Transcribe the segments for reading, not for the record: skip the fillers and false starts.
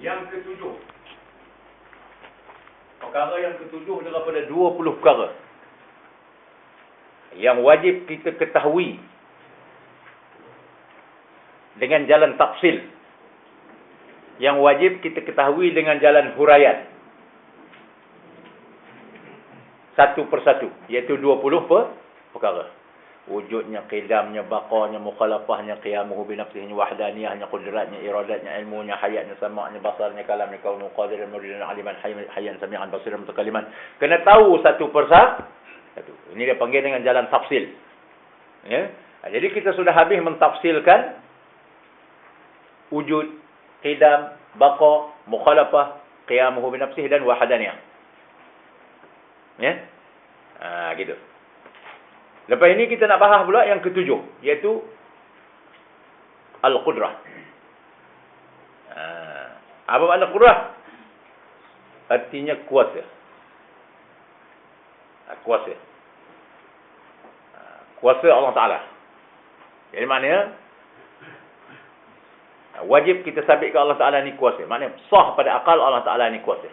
Yang ketujuh. Perkara yang ketujuh daripada 20 perkara yang wajib kita ketahui dengan jalan tafsil. Yang wajib kita ketahui dengan jalan huraian. Satu persatu. Iaitu 20 perkara. Wujudnya, qidamnya, baqanya, mukhalafahnya, qiyamuhu binafsihnya, wahdaniyahnya, qudratnya, iradatnya, ilmunya, hayatnya, sama'nya, basarnya, kalamnya, kaunu, qadiran, muridan, aliman, hayyan, sami'an, basiran, mutakaliman. Kena tahu satu persatu. Ini dia panggil dengan jalan tafsil. Ya? Jadi kita sudah habis mentafsilkan wujud, qidam, baqa, mukhalafah, qiyamuhu binafsih dan wahdaniyah. Ya? Gitu. Lepas ini kita nak bahas pula yang ketujuh, iaitu al-qudrah. Apa makna qudrah? Artinya kuasa. Kuasa. Kuasa Allah Ta'ala. Jadi maknanya wajib kita sabitkan Allah Ta'ala ni kuasa. Maknanya sah pada akal Allah Ta'ala ni kuasa.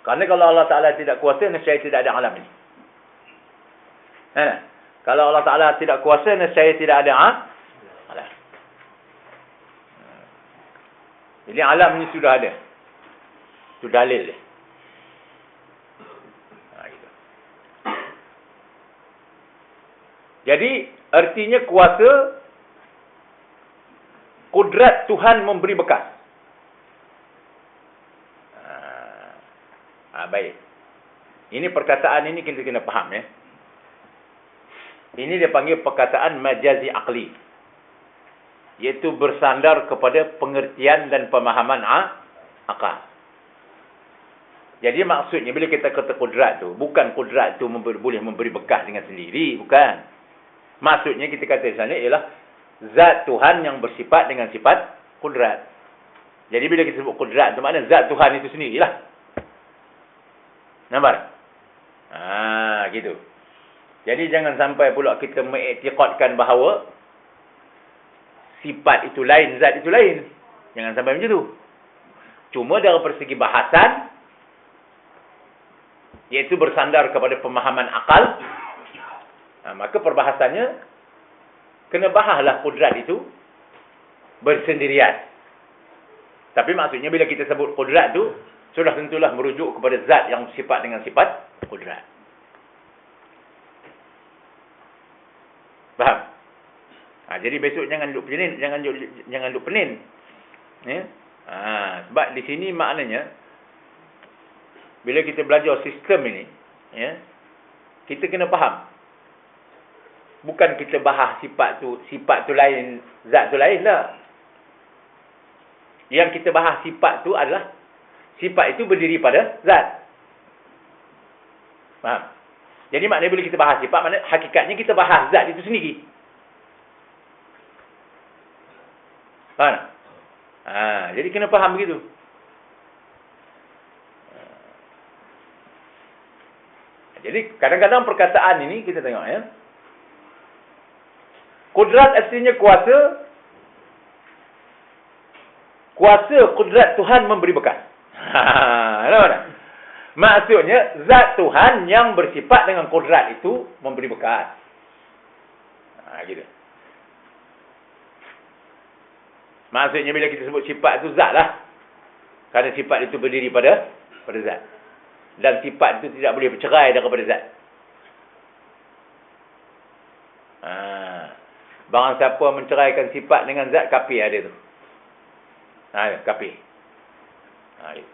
Kerana kalau Allah Ta'ala tidak kuasa, nescaya tidak ada alam ini. Kalau Allah Ta'ala tidak kuasa, nescaya tidak ada alam. Jadi alam ni sudah ada. Itu dalil dia. Gitu. Jadi artinya kuasa, kudrat Tuhan memberi bekas. Baik. Ini perkataan ini kita kena faham ya. Ini dia panggil perkataan majazi akli. Iaitu bersandar kepada pengertian dan pemahaman akal. Jadi maksudnya bila kita kata kudrat tu, bukan kudrat tu boleh memberi bekas dengan sendiri, bukan. Maksudnya kita kata di sana ialah zat Tuhan yang bersifat dengan sifat kudrat. Jadi bila kita sebut kudrat tu maknanya zat Tuhan itu sendirilah. Nampak? Gitu. Jadi jangan sampai pula kita mengiktikadkan bahawa sifat itu lain, zat itu lain. Jangan sampai macam tu. Cuma dari segi bahasan, iaitu bersandar kepada pemahaman akal, maka perbahasannya kena bahaslah kudrat itu bersendirian. Tapi maksudnya bila kita sebut kudrat tu, sudah tentulah merujuk kepada zat yang sifat dengan sifat kudrat. Faham? Jadi besok jangan duduk penin, jangan duduk penin. Ya? Sebab di sini maknanya bila kita belajar sistem ini, ya, kita kena faham. Bukan kita bahas sifat tu lain, zat tu lain lah. Yang kita bahas sifat tu adalah sifat itu berdiri pada zat. Faham? Jadi maknanya bila kita bahas sifat, maknanya hakikatnya kita bahas zat itu sendiri. Faham? Jadi kena faham begitu. Jadi kadang-kadang perkataan ini kita tengok ya. Kudrat artinya kuasa. Kuasa kudrat Tuhan memberi bekas. Nampak tak? Maksudnya zat Tuhan yang bersifat dengan kudrat itu memberi bekas. Gitu. Maksudnya bila kita sebut sifat itu zat lah. Kerana sifat itu berdiri pada zat. Dan sifat itu tidak boleh bercerai daripada zat. Barang siapa menceraikan sifat dengan zat, kafir ada tu. Kafir. Gitu.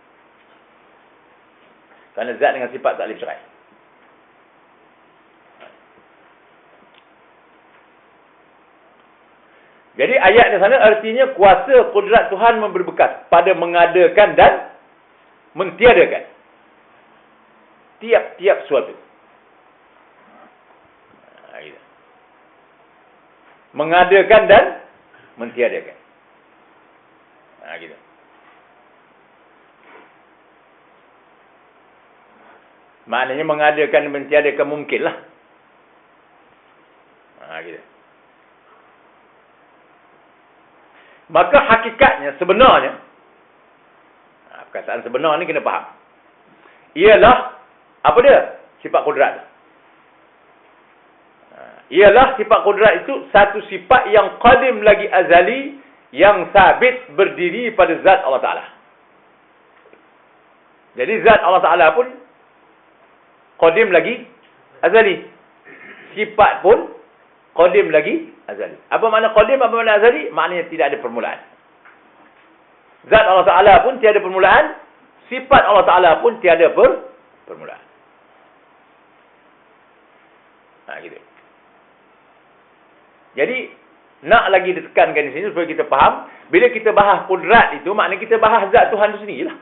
Kerana zat dengan sifat tak boleh bercerai. Jadi ayat di sana artinya kuasa kudrat Tuhan memberi bekas pada mengadakan dan mentiadakan tiap-tiap suatu. Mengadakan dan mentiadakan. Gitu. Maknanya mengadakan dan mentiadakan mungkinlah. Gitu. Maka hakikatnya sebenarnya Perkataan sebenar ni kena faham. Ialah, apa dia? Sifat kudrat. Ialah sifat kudrat itu satu sifat yang qadim lagi azali, yang sabit berdiri pada zat Allah Ta'ala. Jadi zat Allah Ta'ala pun qadim lagi azali. Sifat pun qadim lagi azali. Apa makna qadim, apa makna azali? Maknanya tidak ada permulaan. Zat Allah Ta'ala pun tiada permulaan. Sifat Allah Ta'ala pun tiada permulaan. Gitu. Jadi, nak lagi ditekankan di sini supaya kita faham, bila kita bahas kudrat itu, maknanya kita bahas zat Tuhan itu sendirilah.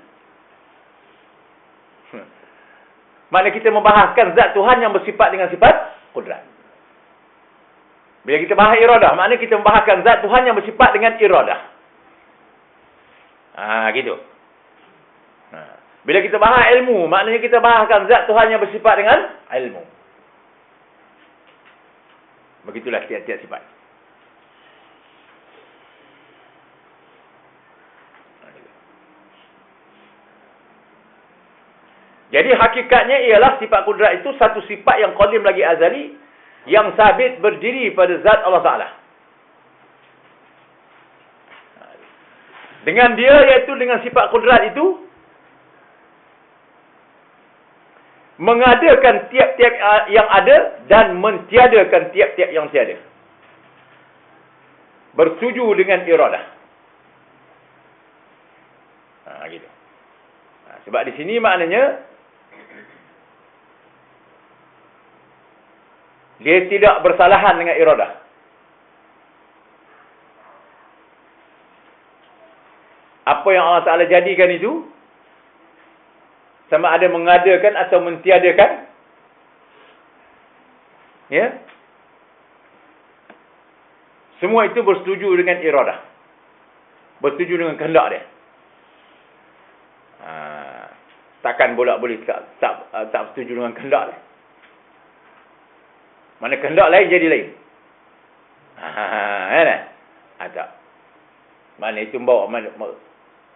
Maknanya kita membahaskan zat Tuhan yang bersifat dengan sifat kudrat. Bila kita bahas iradah, maknanya kita membahaskan zat Tuhan yang bersifat dengan iradah. Gitu. Bila kita bahas ilmu, maknanya kita bahaskan zat Tuhan yang bersifat dengan ilmu. Begitulah tiap-tiap sifat. Jadi hakikatnya ialah sifat kudrat itu satu sifat yang qadim lagi azali, yang sabit berdiri pada zat Allah Ta'ala. Dengan dia, iaitu dengan sifat kudrat itu, mengadakan tiap-tiap yang ada dan mentiadakan tiap-tiap yang tiada. Bersetuju dengan iradah. Gitu. Sebab di sini maknanya dia tidak bersalahan dengan iradah. Apa yang Allah Ta'ala jadikan itu, sama ada mengadakan atau mentiadakan, ya, semua itu bersetuju dengan iradah, bersetuju dengan kehendak dia. Takkan pula boleh tak setuju dengan kehendak dia. Mana kehendak lain jadi lain. Tak. Mana itu membawa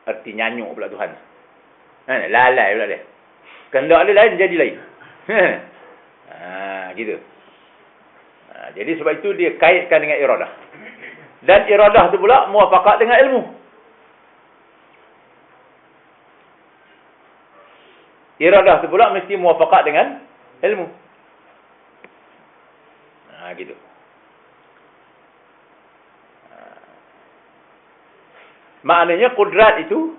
erti nyanyuk pula Tuhan. Lalai pula dia. Kehendak dia lain jadi lain. Gitu. Jadi sebab itu dia kaitkan dengan iradah. Dan iradah tu pula muafakat dengan ilmu. Iradah tu pula mesti muafakat dengan ilmu. Gitu. Maknanya kudrat itu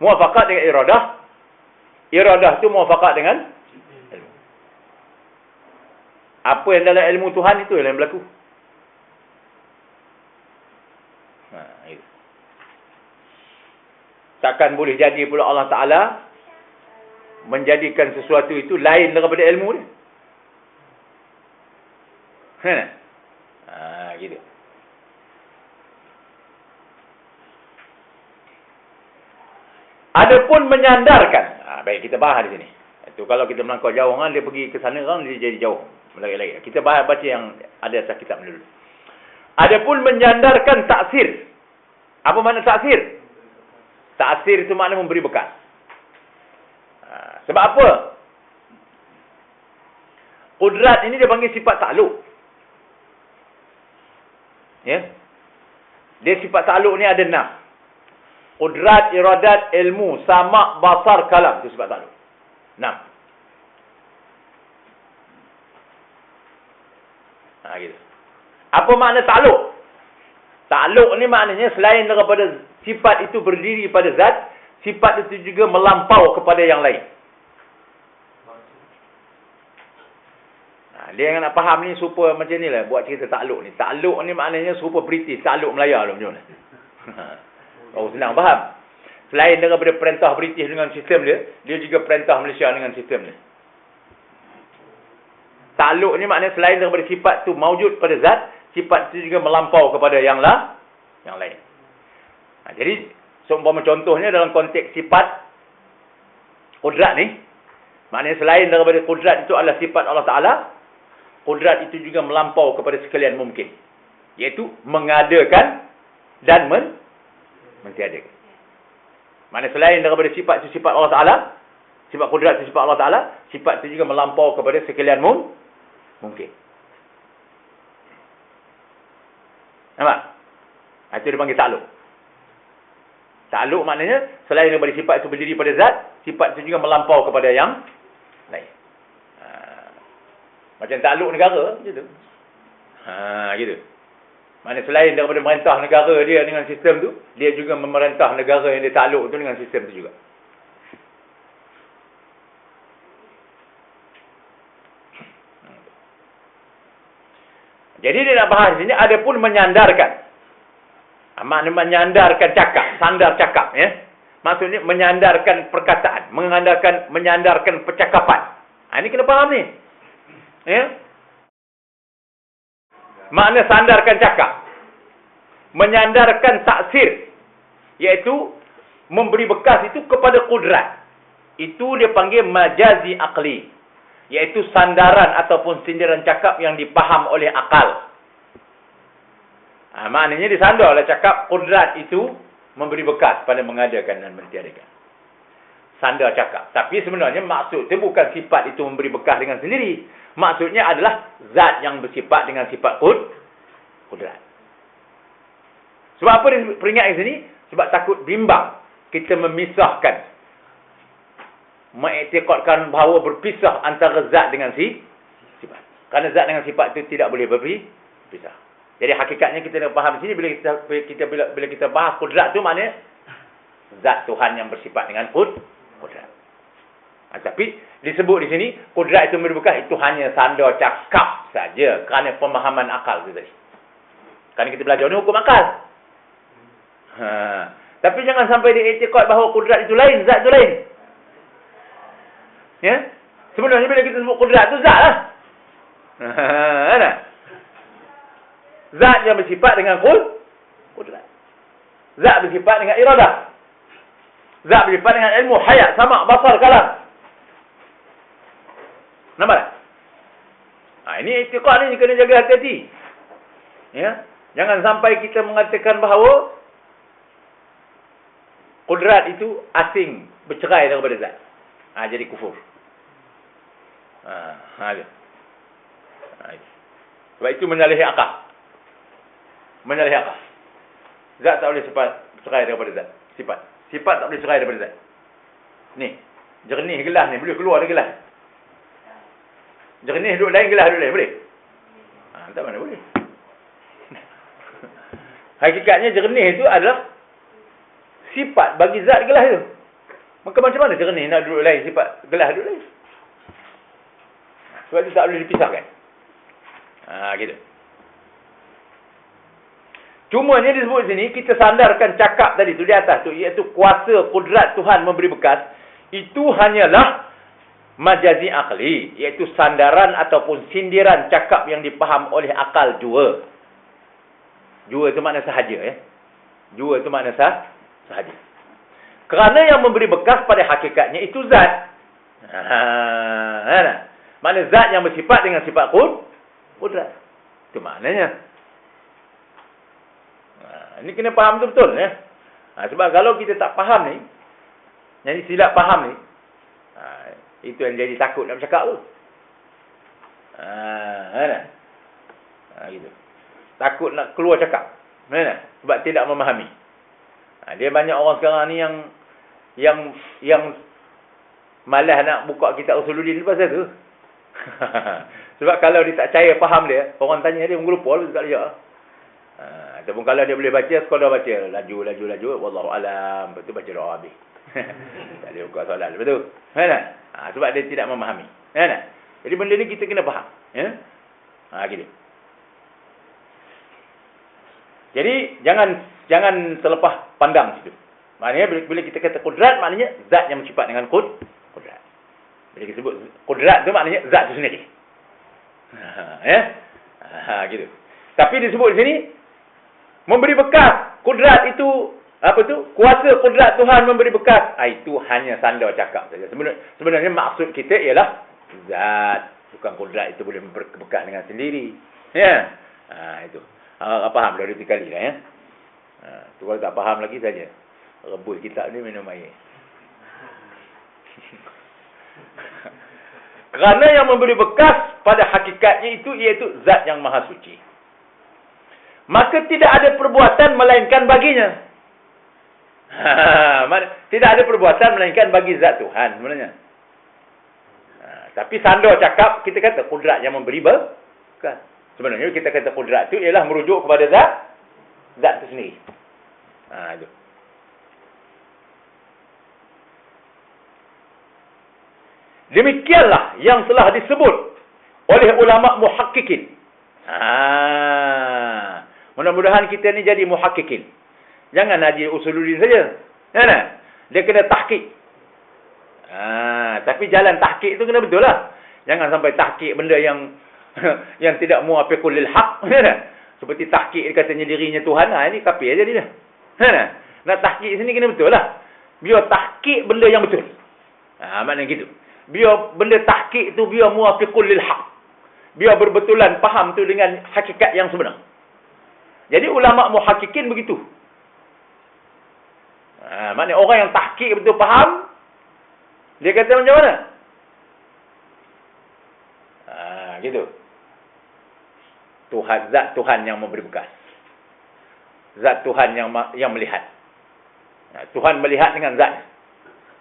muafakat dengan iradah. Iradah itu muafakat dengan ilmu. Apa yang dalam ilmu Tuhan itu yang berlaku. Itu. Takkan boleh jadi pula Allah Ta'ala menjadikan sesuatu itu lain daripada ilmu dia. Gitu. Adapun menyandarkan. Baik, kita bahas di sini. Itu kalau kita melangkau jauh kan, dia pergi ke sana kan, dia jadi jauh. Lagi-lagi. Kita baca yang ada atas kitab dulu. Adapun menyandarkan taksir. Apa makna taksir? Taksir itu makna memberi bekas. Sebab apa? Kudrat ini dia panggil sifat takluk. Ya. Dia sifat takluk ni ada 6. Kudrat, iradat, ilmu, sama', basar, kalam. Itu sifat takluk. 6. Gitu. Apa makna takluk? Takluk ni maknanya selain daripada sifat itu berdiri pada zat, sifat itu juga melampau kepada yang lain. Dia yang nak faham ni supaya macam ni lah, buat cerita takluk ni. Takluk ni maknanya supaya British, takluk Melaya lah macam mana. Senang faham. Selain daripada perintah British dengan sistem dia, dia juga perintah Malaysia dengan sistem dia. Takluk ni maknanya selain daripada sifat tu maujud pada zat, sifat tu juga melampau kepada yang lain. Jadi, seumpama contohnya dalam konteks sifat kudrat ni, maknanya selain daripada kudrat itu adalah sifat Allah Ta'ala, kudrat itu juga melampau kepada sekalian mungkin. Iaitu mengadakan dan mentiadakan. Mana selain daripada sifat itu sifat Allah Ta'ala, sifat kudrat itu sifat Allah Ta'ala, sifat itu juga melampau kepada sekalian mungkin. Nampak? Itu dipanggil takluk. Takluk maknanya, selain daripada sifat itu berdiri pada zat, sifat itu juga melampau kepada yang lain. Macam takluk negara, gitu. Gitu. Mana selain daripada merintah negara dia dengan sistem tu, dia juga memerintah negara yang dia takluk tu dengan sistem tu juga. Jadi dia nak bahas sini, ada pun menyandarkan. Makna menyandarkan cakap, sandar cakap. Ya? Maksudnya menyandarkan perkataan, menyandarkan percakapan. Ini kena faham ni. Ya? Makna sandarkan cakap. Menyandarkan taksir. Iaitu memberi bekas itu kepada kudrat. Itu dia panggil majazi aqli. Iaitu sandaran ataupun sindiran cakap yang dipaham oleh akal. Maknanya disandar oleh cakap kudrat itu memberi bekas pada mengadakan dan mentiadakan. Sandar cakap. Tapi sebenarnya maksud itu bukan sifat itu memberi bekas dengan sendiri. Maksudnya adalah zat yang bersifat dengan sifat kudrat. Sebab apa dia peringat di sini? Sebab takut bimbang. Kita memisahkan. Mengiktikadkan bahawa berpisah antara zat dengan sifat. Kerana zat dengan sifat itu tidak boleh berpisah. Jadi hakikatnya kita nak faham di sini bila kita bahas kudrat tu maknanya zat Tuhan yang bersifat dengan kudrat. Tapi disebut di sini kudrat itu merupakan itu hanya sandar cakap saja kerana pemahaman akal itu tadi. Kerana kita belajar ni hukum akal. Tapi jangan sampai diiktikad bahawa kudrat itu lain, zat itu lain. Ya? Sebenarnya bila kita sebut kudrat itu zat lah. Zat yang bersifat dengan kudrat. Zat bersifat dengan iradah. Zat bersifat dengan ilmu, hayat, sama, basar, kalam. Nampak tak? Ini iktikad ni kena jaga hati-hati. Ya? Jangan sampai kita mengatakan bahawa kudrat itu asing, bercerai daripada zat. Jadi kufur. Sebab itu menyalahi akal. Menyalahi akal. Zat tak boleh bercerai daripada zat. Sifat tak boleh bercerai daripada zat. Ni, jernih gelas ni, boleh keluar dari gelas. Jernih duduk lain, gelas duduk lain, boleh? Tak mana boleh. Hakikatnya jernih itu adalah sifat bagi zat gelas itu. Maka macam mana jernih nak duduk lain, sifat gelas duduk lain? Sebab itu tak boleh dipisahkan. Gitu. Cumanya disebut sini, kita sandarkan cakap tadi tu di atas tu, iaitu kuasa kudrat Tuhan memberi bekas, itu hanyalah majazi akli, iaitu sandaran ataupun sindiran cakap yang dipaham oleh akal jua. Jua itu makna sahaja. Ya? Jua itu makna sahaja. Kerana yang memberi bekas pada hakikatnya itu zat. Makna zat yang bersifat dengan sifat kudrat. Itu maknanya. Ini kena faham betul-betul. Ya? Sebab kalau kita tak faham ni, yang silap faham ni, itu yang jadi takut nak bercakap tu. Gitu. Takut nak keluar cakap. Sebab tidak memahami. Dia banyak orang sekarang ni yang malas nak buka kitab Usuluddin pasal tu. Sebab kalau dia tak percaya faham dia, orang tanya dia menggelupur tak dia. Ataupun kalau dia boleh baca, sekadar baca laju, wallahu alam, betul baca doa habis. Tak boleh buka soalan, betul? Sebab dia tidak memahami. Jadi benda ni kita kena faham. Ya? Gitu. Jadi jangan terlepas pandang situ. Maknanya bila kita kata kudrat, maknanya zat yang bersifat dengan kudrat. Bila kita sebut kudrat tu maknanya zat tu sendiri. Ya? Gitu. Tapi disebut di sini memberi bekas. Kudrat itu apa tu? Kuasa kudrat Tuhan memberi bekas. Itu hanya sandar cakap saja. Sebenarnya maksud kita ialah zat. Bukan kudrat itu boleh memberi bekas dengan sendiri. Ya. Itu. Faham dah 2 kali dah ya. Tu kalau tak faham lagi saja. Rebus kitab ni minum air. Kerana yang memberi bekas pada hakikatnya itu iaitu zat yang maha suci. Maka tidak ada perbuatan melainkan baginya. Tidak ada perbuatan melainkan bagi zat Tuhan sebenarnya. Tapi Sandor cakap, kita kata kudrat yang memberi bekas. Sebenarnya kita kata kudrat itu ialah merujuk kepada zat itu sendiri. Itu. Demikianlah yang telah disebut oleh ulama muhakkikin. Mudah-mudahan kita ni jadi muhakkikin. Jangan haji usuluddin saja. Dia kena tahqiq. Tapi jalan tahqiq tu kena betul lah. Jangan sampai tahqiq benda yang yang tidak muafiqul lil haq. Seperti tahqiq katanya dirinya Tuhan. Ini kafir aja dia. Nak tahqiq sini kena betul lah. Biar tahqiq benda yang betul. Maknanya gitu. Biar benda tahqiq tu biar muafiqul lil haq. Biar berbetulan faham tu dengan hakikat yang sebenar. Jadi ulama muhakkikin begitu. Maknanya orang yang tahqiq betul faham, dia kata macam mana? Gitu. Zat Tuhan yang memberi bekas. Zat Tuhan yang melihat. Tuhan melihat dengan zat.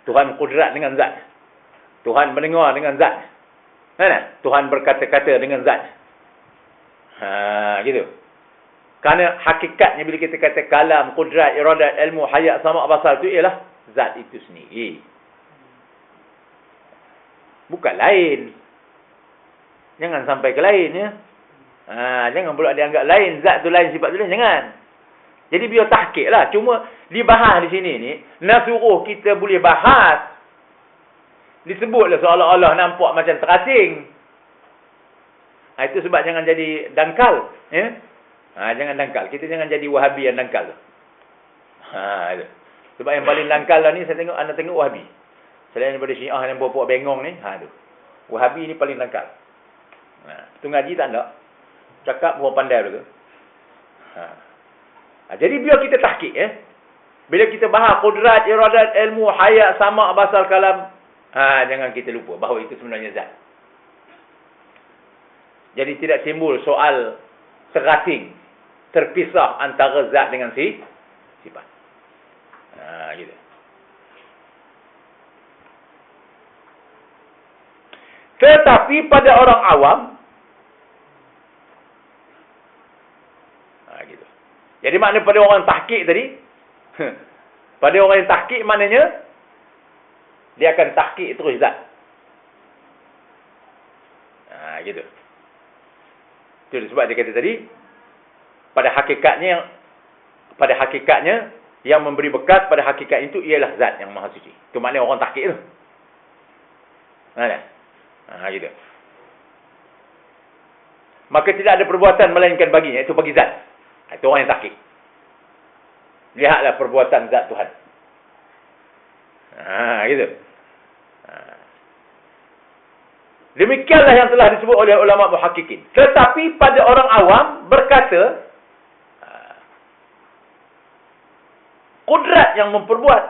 Tuhan kudrat dengan zat. Tuhan mendengar dengan zat. Tuhan berkata-kata dengan zat. Gitu. Kerana hakikatnya bila kita kata kalam, kudrat, iradat, ilmu, hayat, sama' basar itu ialah zat itu sendiri. Bukan lain. Jangan sampai ke lain ya. Jangan pula dianggap lain, zat tu lain, sifat tu lain, jangan. Jadi biar tahqiq lah. Cuma dibahas di sini ni, nak suruh kita boleh bahas. Disebutlah seolah-olah nampak macam terasing. Itu sebab jangan jadi dangkal. Ya? Jangan dangkal. Kita jangan jadi Wahabi yang dangkal. Itu. Sebab yang paling dangkal lah ni, anda tengok Wahabi. Selain daripada Syiah yang buat bengong ni, tu. Wahabi ni paling dangkal. Tu ngaji tak nak. Cakap buat pandai betul. Jadi biar kita tahqiq ya. Bila kita bahas kudrat, iradat, ilmu, hayat, sama' basar, kalam, jangan kita lupa bahawa itu sebenarnya zat. Jadi tidak timbul soal terasing, terpisah antara zat dengan sifat. Gitu. Tetapi pada orang awam, gitu. Jadi makna pada orang tahqiq tadi, pada orang yang tahqiq maknanya dia akan tahqiq terus zat. Gitu. Itu sebab dia kata tadi, pada hakikatnya yang memberi bekas pada hakikat itu ialah zat yang maha suci. Itu maknanya orang tahqiq tu. Gitu. Maka tidak ada perbuatan melainkan baginya, itu bagi zat. Itu orang yang tahqiq. Lihatlah perbuatan zat Tuhan. Gitu. Demikianlah yang telah disebut oleh ulama muhakkikin. Tetapi pada orang awam berkata, kudrat yang memperbuat.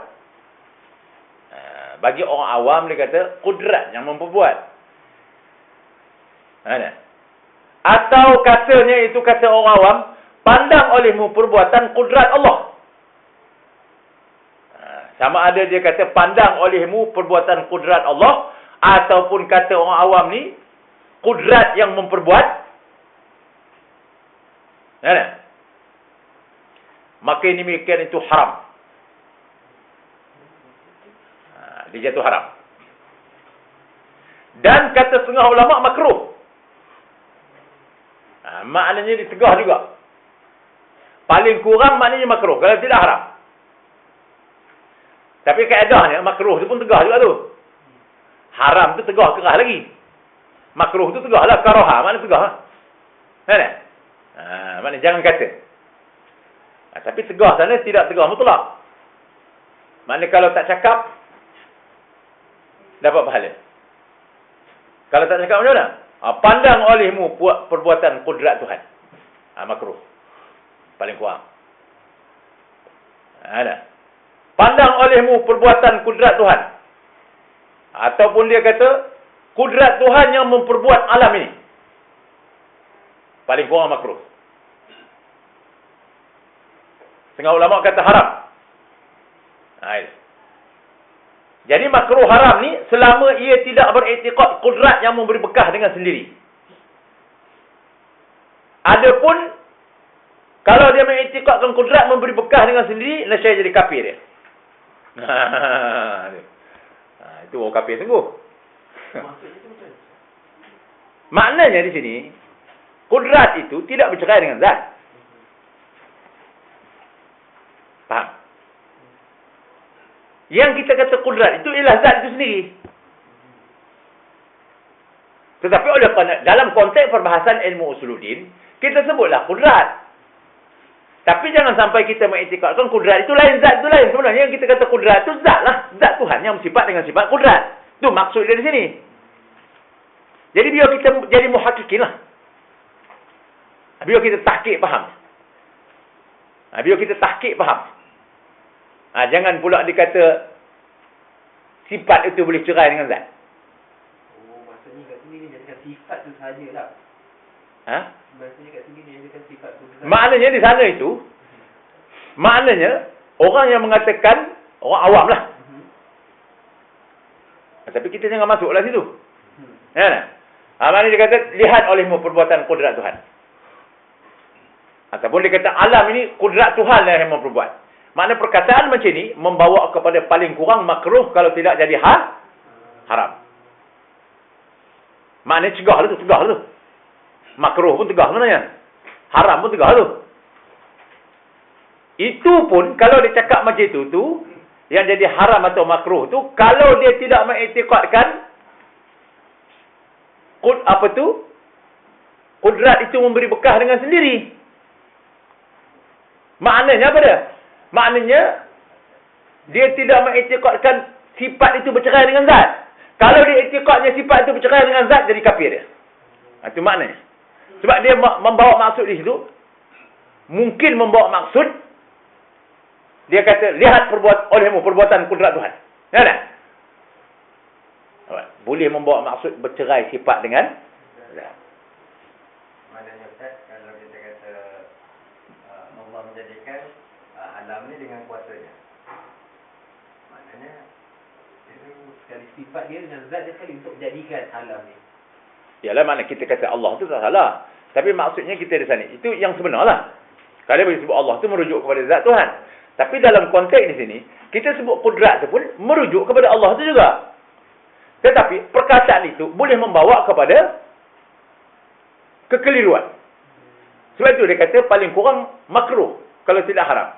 Bagi orang awam dia kata, kudrat yang memperbuat. Atau katanya itu kata orang awam, pandang olehmu perbuatan kudrat Allah. Sama ada dia kata pandang olehmu perbuatan kudrat Allah, ataupun kata orang awam ni kudrat yang memperbuat. Maka ini demikian itu haram. Dia jatuh haram. Dan kata setengah ulama makruh. Maknanya ditegah juga. Paling kurang maknanya makruh. Kalau tidak haram. Tapi kaedahnya makruh tu pun tegah juga tu. Haram tu tegah kerah lagi. Makruh tu tegah lah. Karaha maknanya tegah lah. Maknanya jangan kata. Tapi tegah sana tidak tegah mutlak. Maknanya kalau tak cakap, dapat pahala. Kalau tak cakap macam mana? Pandang olehmu perbuatan kudrat Tuhan. Makruh. Paling kurang. Ada. Pandang olehmu perbuatan kudrat Tuhan. Ataupun dia kata, kudrat Tuhan yang memperbuat alam ini. Paling kurang makruh. Setengah ulama kata haram. Jadi makruh haram ni selama ia tidak beriktikad kudrat yang memberi bekah dengan sendiri. Adapun kalau dia mengiktikadkan kudrat memberi bekah dengan sendiri, nescaya jadi kafir dia. Itu orang kafir sungguh. Maknanya di sini kudrat itu tidak bercerai dengan zat. Faham? Yang kita kata kudrat itu ialah zat itu sendiri. Tetapi dalam konteks perbahasan ilmu usuluddin, kita sebutlah kudrat. Tapi jangan sampai kita mengiktikadkan kudrat itu lain, zat itu lain. Sebenarnya yang kita kata kudrat itu zat lah. Zat Tuhan yang bersifat dengan sifat kudrat. Itu maksud dia di sini. Jadi biar kita jadi muhakkikin lah. Biar kita tahqiq faham. Biar kita tahqiq faham. Jangan pula dikata sifat itu boleh cerai dengan zat. Maksudnya kat sini ni jadikan sifat tu sajalah. Maksudnya kat sini ni jadikan sifat tu saja. Maknanya di sana itu, maknanya orang yang mengatakan, orang awam lah. Tapi kita jangan masuklah situ. Maknanya dia kata, lihat olehmu perbuatan kudrat Tuhan. Ataupun dia kata, alam ini kudrat Tuhan lah yang memperbuat. Makna perkataan macam ni membawa kepada paling kurang makruh kalau tidak jadi haram. Maknanya cegah tu. Makruh pun tegah sebenarnya. Haram pun tegah tu. Itu pun kalau dia cakap macam itu tu, yang jadi haram atau makruh tu, kalau dia tidak mengiktikadkan kudrat itu memberi bekah dengan sendiri. Maknanya apa dia? Maknanya dia tidak mengiktikadkan sifat itu bercerai dengan zat. Kalau dia iktikadnya sifat itu bercerai dengan zat, jadi kafir dia. Itu maknanya. Sebab dia membawa maksud di situ. Mungkin membawa maksud. Dia kata, lihat olehmu perbuatan kudrat Tuhan. Ya tak? Boleh membawa maksud bercerai sifat dengan zat. Maknanya Ustaz, kalau kita kata Allah menjadikan alam ni dengan kuasanya. Maknanya sekali sifat dia dengan zat dia sekali untuk jadikan alam ni. Yalah, mana kita kata Allah tu tak salah. Tapi maksudnya kita di sana, itu yang sebenarlah. Kalau dia sebut Allah tu merujuk kepada zat Tuhan. Tapi dalam konteks di sini, kita sebut kudrat tu pun merujuk kepada Allah tu juga. Tetapi perkataan itu boleh membawa kepada kekeliruan. Sebab itu dia kata paling kurang makruh kalau tidak haram.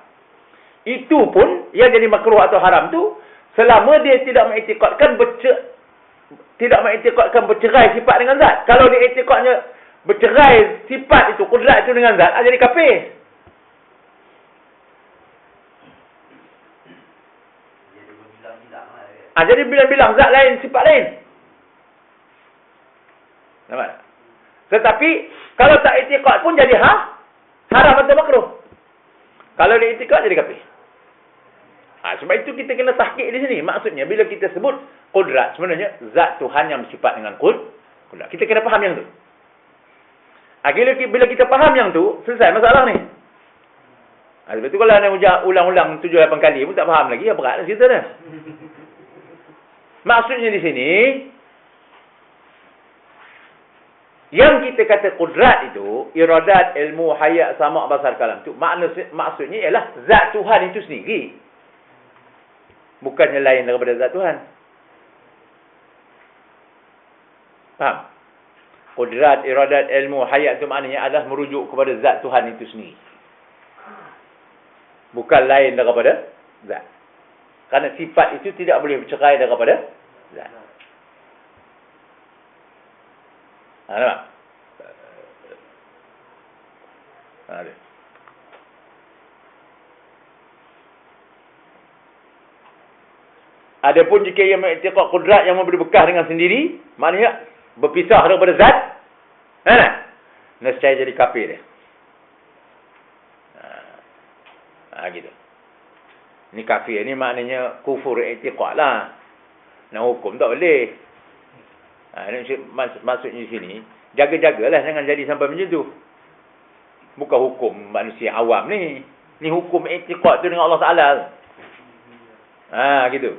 Itu pun yang jadi makruh atau haram tu selama dia tidak mengiktikadkan bercerai sifat dengan zat. Kalau dia iktikadnya bercerai sifat itu, kudrat itu dengan zat, jadi kafir. Jadi bilang-bilang zat lain, sifat lain. Nampak? Tetapi kalau tak iktikad pun jadi haram atau makruh. Kalau dia iktikad jadi kafir. Sebab itu kita kena tahqiq di sini. Maksudnya bila kita sebut kudrat, sebenarnya zat Tuhan yang bersifat dengan kudrat. Kita kena faham yang tu. Bila kita faham yang tu, selesai masalah ni. Sebab itu kalau anda ulang-ulang 7-8 kali pun tak faham lagi, ya beratlah cerita dah. Maksudnya di sini, yang kita kata kudrat itu, iradat, ilmu, hayat, sama' basar kalam itu, maksudnya ialah zat Tuhan itu sendiri. Bukannya lain daripada zat Tuhan. Faham? Kudrat, iradat, ilmu, hayat itu maknanya adalah merujuk kepada zat Tuhan itu sendiri. Bukan lain daripada zat. Kerana sifat itu tidak boleh bercerai daripada zat. Nampak? Ada. Adapun jika ia mengiktikad kudrat yang memberi bekah dengan sendiri, maknanya berpisah daripada zat, nescaya jadi kafir dia. Gitu. Ni kafir ni maknanya kufur i'tiqad lah. Nak hukum tak boleh. Maksudnya di sini, jaga-jagalah jangan jadi sampai macam tu. Bukan hukum manusia awam ni. Ni hukum i'tiqad tu dengan Allah Ta'ala. Gitu.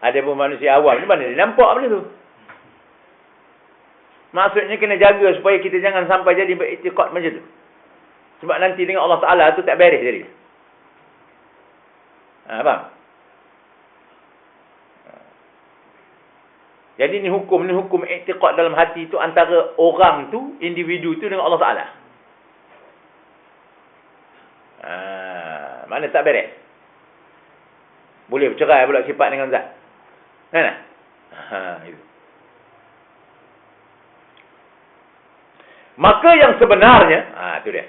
Ada pun manusia awam ni mana dia nampak benda tu. Maksudnya kena jaga supaya kita jangan sampai jadi beriktikad macam tu. Sebab nanti dengan Allah Ta'ala tu tak beres jadi. Faham? Jadi ni hukum iktiqad dalam hati tu antara orang tu, individu tu dengan Allah Ta'ala. Mana tak beres? Boleh bercerai pula sifat dengan zat. Kan? Itu. Maka yang sebenarnya, tu dia.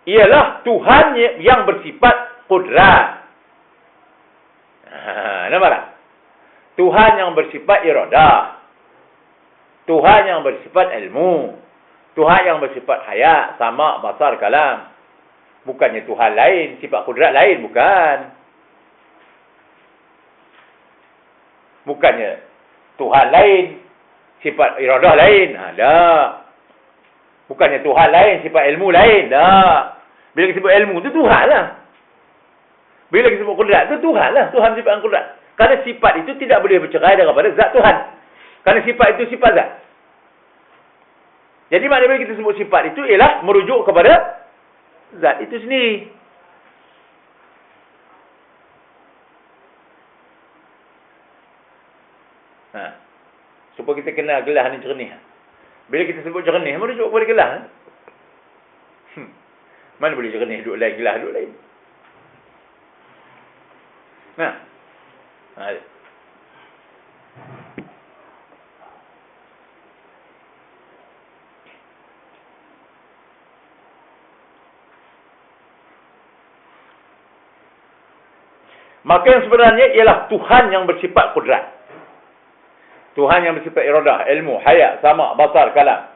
Ialah Tuhan yang bersifat qudrat. Nampak tak? Tuhan yang bersifat iradah. Tuhan yang bersifat ilmu. Tuhan yang bersifat hayat, sama, basar, kalam. Bukannya Tuhan lain, sifat qudrat lain, bukan. Bukannya Tuhan lain, sifat iradah lain. Tak. Bukannya Tuhan lain, sifat ilmu lain. Tak. Bila kita sebut ilmu tu Tuhan lah. Bila kita sebut qudrat tu Tuhan lah. Tuhan sifat qudrat. Kerana sifat itu tidak boleh bercerai daripada zat Tuhan. Kerana sifat itu sifat zat. Jadi maknanya bila kita sebut sifat itu ialah merujuk kepada zat itu sendiri. Supaya kita kenal gelah ni jernih. Bila kita sebut jernih, merujuk kepada gelah. Mana boleh jernih duduk lain, gelah duduk lain. Maka yang sebenarnya ialah Tuhan yang bersifat qudrat. Tuhan yang bersifat iradah, ilmu, hayat, sama, basar, kalam.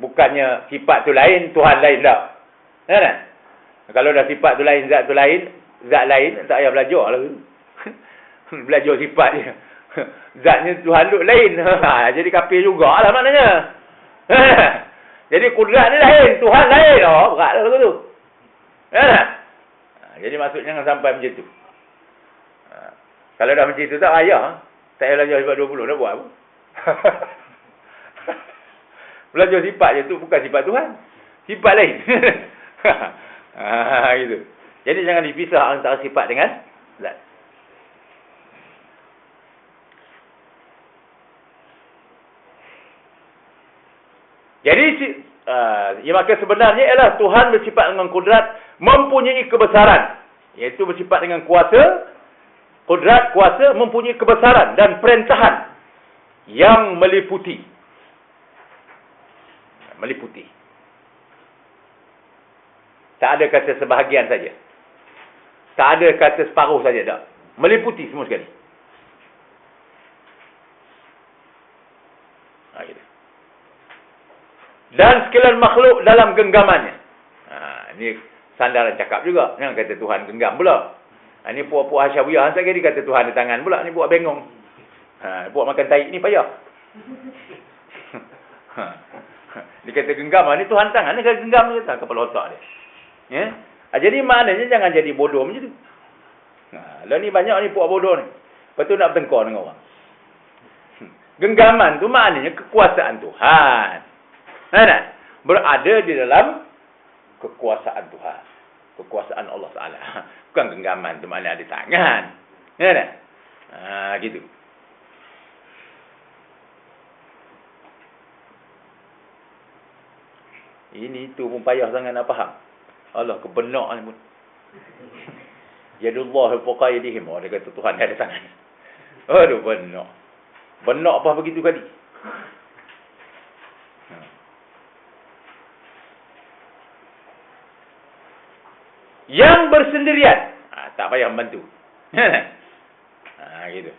Bukannya sifat tu lain, Tuhan lain tak. Kan? Kalau dah sifat tu lain, zat lain, tak payah belajar lah. Belajar sifat dia. Zatnya Tuhan tu lain. Jadi kafir jugalah maknanya. Jadi qudrat ni lain, Tuhan lain. Berat lah tu. Kan? Jadi maksudnya jangan sampai macam tu. Kalau dah macam tu tak payah. Tak payah belajar sifat 20, nak buat apa? Belajar sifat je tu bukan sifat Tuhan. Sifat lain. Gitu. Jadi jangan dipisah antara sifat dengan zat. Jadi maka sebenarnya ialah Tuhan bersifat dengan qudrat, mempunyai kebesaran. Iaitu bersifat dengan kuasa. Qudrat, kuasa, mempunyai kebesaran dan perintahan yang meliputi. Meliputi. Tak ada kata sebahagian saja. Tak ada kata separuh saja. Tak. Meliputi semua sekali. Dan sekalian makhluk dalam genggamannya. Ini sandaran cakap juga. Jangan kata Tuhan genggam pula. Ini puak-puak Hasyawiyah hantar dia kata Tuhan ada tangan pula. Ni buat bengong. Buat makan taik ni payah. Dia kata genggam. Ni Tuhan tangan. Ni kata genggam ni kata kepala otak dia. Ya? Jadi maknanya jangan jadi bodoh macam tu. Lah ni banyak ni puak bodoh ni. Lepas tu nak bertengkar dengan orang. Genggaman tu maknanya kekuasaan Tuhan. Berada di dalam kekuasaan Tuhan. Kekuasaan Allah Ta'ala. Bukan genggaman tu mana ada tangan. Ya tak? Gitu. Ini tu pun payah sangat nak faham. Allah kebenak ni pun. Yadullah fawqa aydihim. Dia kata Tuhan ada tangan. Aduh benak. Benak apa begitu kali? Yang bersendirian. Tak payah membantu. Gitu.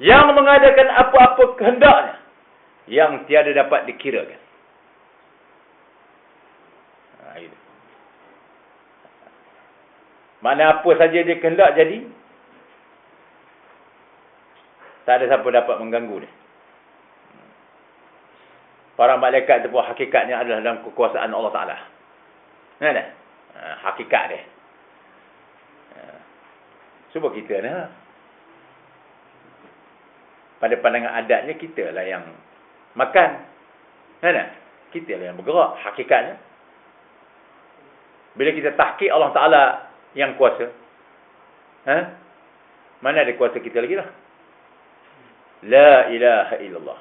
Yang mengadakan apa-apa kehendaknya. Yang tiada dapat dikirakan. Gitu. Mana apa saja dia kehendak jadi, tak ada siapa dapat mengganggu dia. Para malaikat itu pun hakikatnya adalah dalam kekuasaan Allah Ta'ala. Nah, hakikat dia. Cuba kita nah. Pada pandangan adatnya, kita lah yang makan. Nah, kita lah yang bergerak. Hakikatnya. Bila kita tahqiq Allah Ta'ala yang kuasa. Mana ada kuasa kita lagi lah. La ilaha illallah.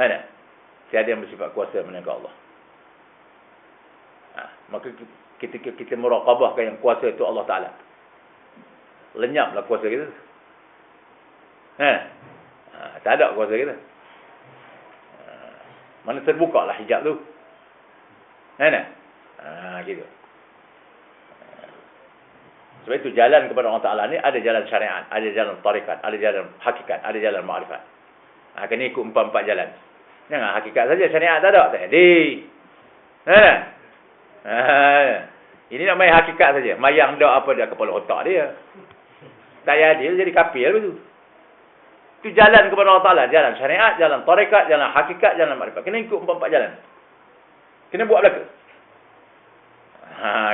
Mana? Tiada yang bersifat kuasa melainkan Allah. Maka ketika kita meraqabahkan yang kuasa itu Allah Ta'ala, lenyaplah kuasa kita. Tak ada kuasa kita. Mana terbuka lah hijab tu. Gitu. Sebab itu jalan kepada Allah Ta'ala ni ada jalan syariat, ada jalan tarikat, ada jalan hakikat, ada jalan ma'rifat. Kena ikut 4 jalan. Jangan hakikat saja, syariat tak ada. Tak ada. Ini nak main hakikat saja. Mayang dak apa dah kepala otak dia. Tak adil jadi kafir betul. Itu jalan kepada Allah Ta'ala. Jalan syariat, jalan tarikat, jalan hakikat, jalan ma'rifat. Kena ikut 4 jalan. Kena buat belaka.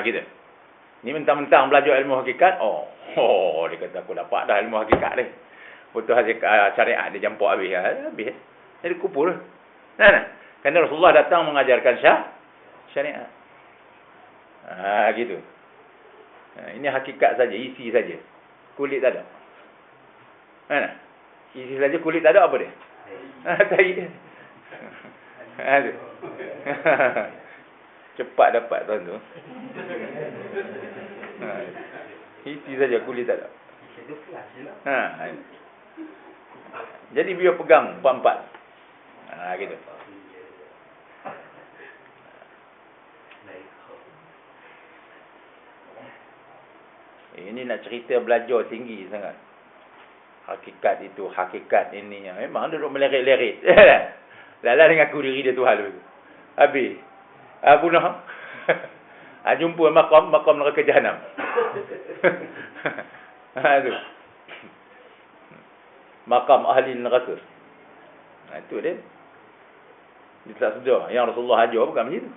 Gitu. Ni mentang-mentang belajar ilmu hakikat. Dia kata aku dapat dah ilmu hakikat ni. Betul syariat dia jampuk habis. Habis. Jadi kupur. Kerana Rasulullah datang mengajarkan syariat. Gitu. Ini hakikat saja, isi saja. Kulit tak ada. Isi saja, kulit tak ada, apa dia? Tai dia. Cepat dapat tuan tu. Isi saja, kulit tak ada. Jadi biar pegang 4. Gitu. Ini nak cerita belajar tinggi sangat. Hakikat itu, hakikat ini. Memang duduk melerit-lerit. Lalah dengan aku diri dia Tuhan dulu. Habis. Punah. Jumpa makam neraka jahanam. Itu. Makam ahli neraka. Itu dia. Dia tak sedar. Yang Rasulullah ajar bukan macam itu.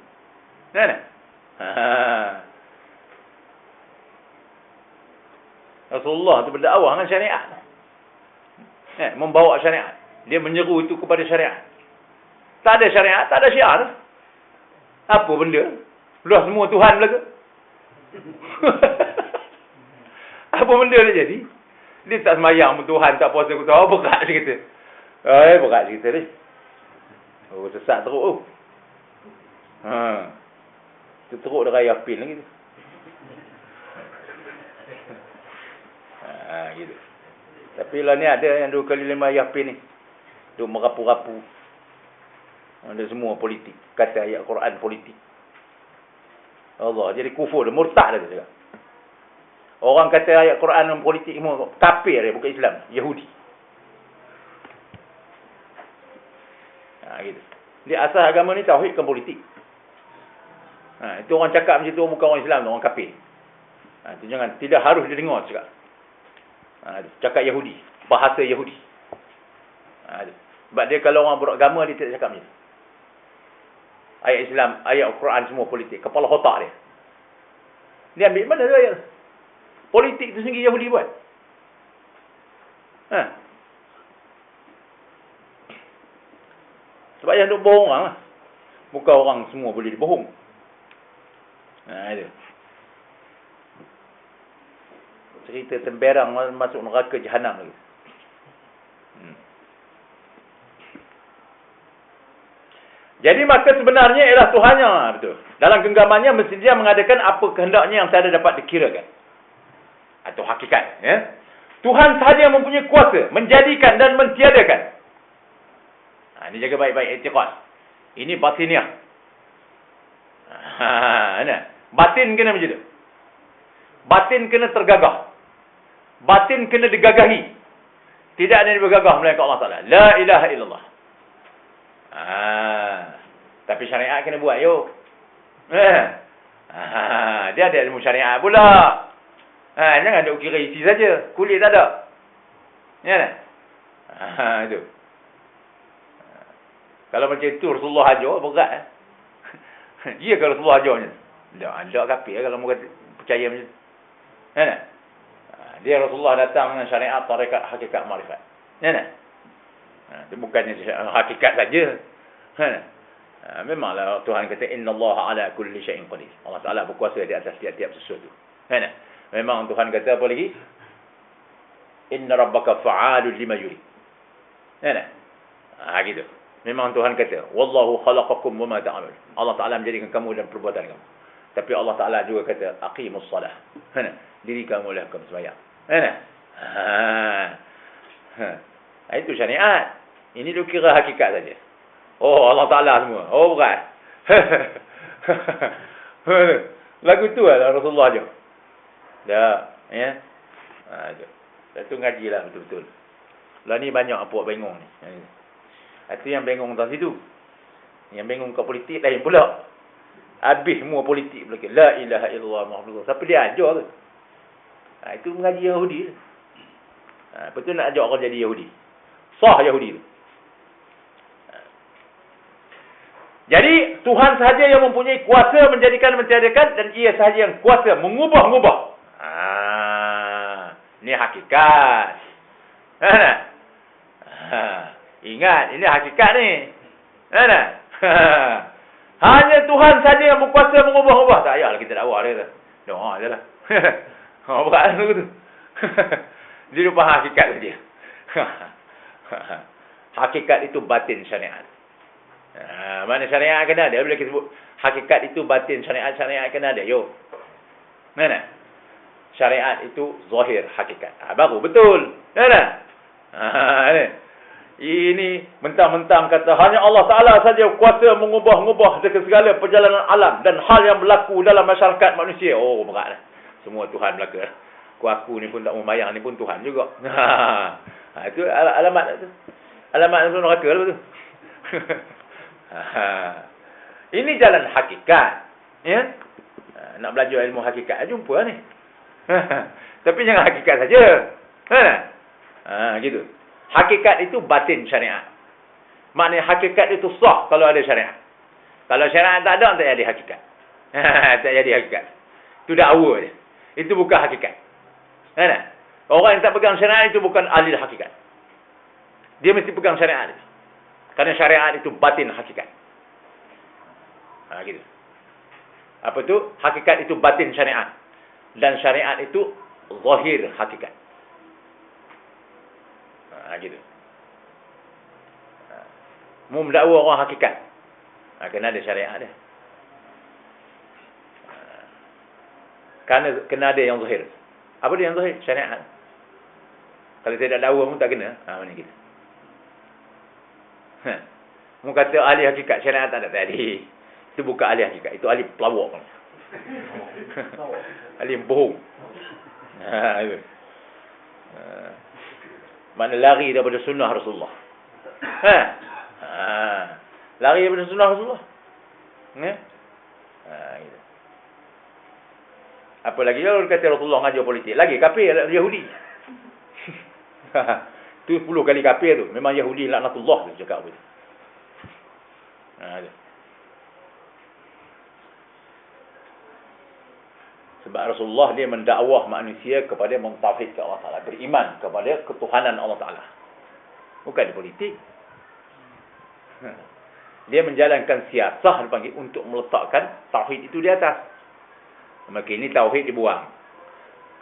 Rasulullah itu berdakwah dengan syariat. Membawa syariat. Dia menyeru itu kepada syariat. Tak ada syariat, tak ada syiar. Apa benda? Luah semua Tuhan belaka. Apa benda dia jadi? Dia tak semayang pun Tuhan, tak puasa pun Tuhan. Berat dia kata. Berat dia kata ni. Sesat teruk. Teruk dia raya pin lagi tu. Gitu. Tapi lah ni ada yang 2 kali 5 yapin ni. Duk merapu-rapu. Ada semua politik. Kata ayat Quran politik. Allah. Jadi kufur dia. Murtad dia cakap. Orang kata ayat Quran politik semua. Kafir dia. Bukan Islam. Yahudi. Gitu. Dia asal agama ni tauhid kan politik. Itu orang cakap macam tu bukan orang Islam. Orang kafir. Itu jangan. Tidak harus dia dengar cakap. Cakap Yahudi. Bahasa Yahudi. Sebab dia kalau orang beragama dia tidak cakap macam ni. Ayat Islam, ayat Al-Quran semua politik. Kepala otak dia. Dia ambil mana dia ayat? Politik tu sendiri Yahudi buat. Sebab yang duk bohong orang lah. Bukan orang semua boleh dibohong. Itu. Cerita temberang masuk neraka jahanam lagi. Jadi maka sebenarnya ialah Tuhannya. Betul. Dalam genggamannya mesti dia mengadakan apa kehendaknya yang tiada dapat dikirakan. Atau hakikat. Ya? Tuhan sahaja yang mempunyai kuasa. Menjadikan dan mentiadakan. Ini jaga baik-baik i'tiqad. Ini batiniah. Batin kena macam tu. Batin kena tergagah. Batin kena digagahi. Tidak ada yang bergagah melainkan Allah Ta'ala. La ilaha illallah. Tapi syariat kena buat, yuk. Dia ada ilmu syariat pula. Jangan duk kira isi saja. Kulit tak ada. Ya tak? Itu. Kalau macam itu Rasulullah ajar, berat. Dia kalau Rasulullah ajarnya. Tak kafir kalau mu percaya macam tu. Ya tak? Dia Rasulullah datang dengan syariat, tarekat, hakikat, marifat. Ya tak? Itu bukannya hakikat saja. Ya tak? Memanglah Tuhan kata innallaha ala kulli syai'in qadir. Allah Taala berkuasa di atas tiap-tiap sesuatu. Kan? Memang Tuhan kata apa lagi? Inna rabbaka fa'alun lima yurid. Kan? Gitu. Memang Tuhan kata, wallahu khalaqakum wama ta'malun. Allah Taala menjadikan kamu dan perbuatan kamu. Tapi Allah Taala juga kata aqimus salah. Kan? Dirikanlah kamu sembahyang. Kan? Itu syariat. Ini lu kira hakikat saja. Oh, Allah Ta'ala semua. Oh, bukan. Lagu tu lah Rasulullah je. Dah. Ya. Itu ngaji lah betul-betul. Lah ni banyak apa bengong ni. Itu yang bengong tak situ. Yang bengong kat politik lain pula. Habis semua politik pula. La ilaha illallah Muhammadur Rasulullah. Siapa dia ajar tu? Itu mengaji Yahudi. Betul nak ajar orang jadi Yahudi. Sah Yahudi tu. Jadi Tuhan sahaja yang mempunyai kuasa menjadikan dan ia sahaja yang kuasa mengubah-ubah. Ini hakikat. Ingat, ini hakikat ni. Hanya Tuhan sahaja yang berkuasa mengubah-ubah. Tak payahlah kita dakwah dia. Doa je lah. Berat tu. Dia lupa hakikat saja. Hakikat itu batin syariat. Mana syariat kena ada. Bila kita sebut hakikat itu batin, syariat kena ada. Yo. Mana? Syariat itu zahir hakikat. Baru betul. Mana? Ini mentang-mentang kata hanya Allah Ta'ala saja kuasa mengubah-ubah segala perjalanan alam dan hal yang berlaku dalam masyarakat manusia. Oh, berat. Semua Tuhan belaka. Aku ni pun tak membayang, ni pun Tuhan juga. Itu alamat tu. Alamat neraka lah tu. Ini jalan hakikat. Ya? Nak belajar ilmu hakikat jumpa ni. Tapi jangan hakikat saja. Gitu. Hakikat itu batin syariat. Maknanya hakikat itu sah kalau ada syariat. Kalau syariat tak ada, tak jadi hakikat. Tak jadi hakikat. Itu dakwa dia. Itu bukan hakikat. Orang yang tak pegang syariat itu bukan ahli hakikat. Dia mesti pegang syariat dia. Karena syariat itu batin hakikat. Gitu. Apa tu? Hakikat itu batin syariat. Dan syariat itu zahir hakikat. Gitu. Mu mendakwa orang hakikat. Kena ada syariat dia. Kena ada yang zahir. Apa dia yang zahir? Syariat. Kalau saya tak dakwa pun tak kena. Mana kita? Mu kata ahli hakikat syariat tak ada tadi. Itu bukan ahli hakikat, itu ahli pelawak. Ahli bohong. Mana lari daripada sunnah Rasulullah. Lari daripada sunnah Rasulullah. Gitu. Apa lagi kalau kata Rasulullah ngajar politik, lagi kafir Yahudi. Tu 10 kali kafir tu. Memang Yahudi laknatullah tu cakap begitu. Sebab Rasulullah dia mendakwah manusia kepada mentauhidkan Allah Ta'ala. Beriman kepada ketuhanan Allah Ta'ala. Bukan politik. Dia menjalankan siasah dipanggil untuk meletakkan tauhid itu di atas. Maka ini tauhid dibuang.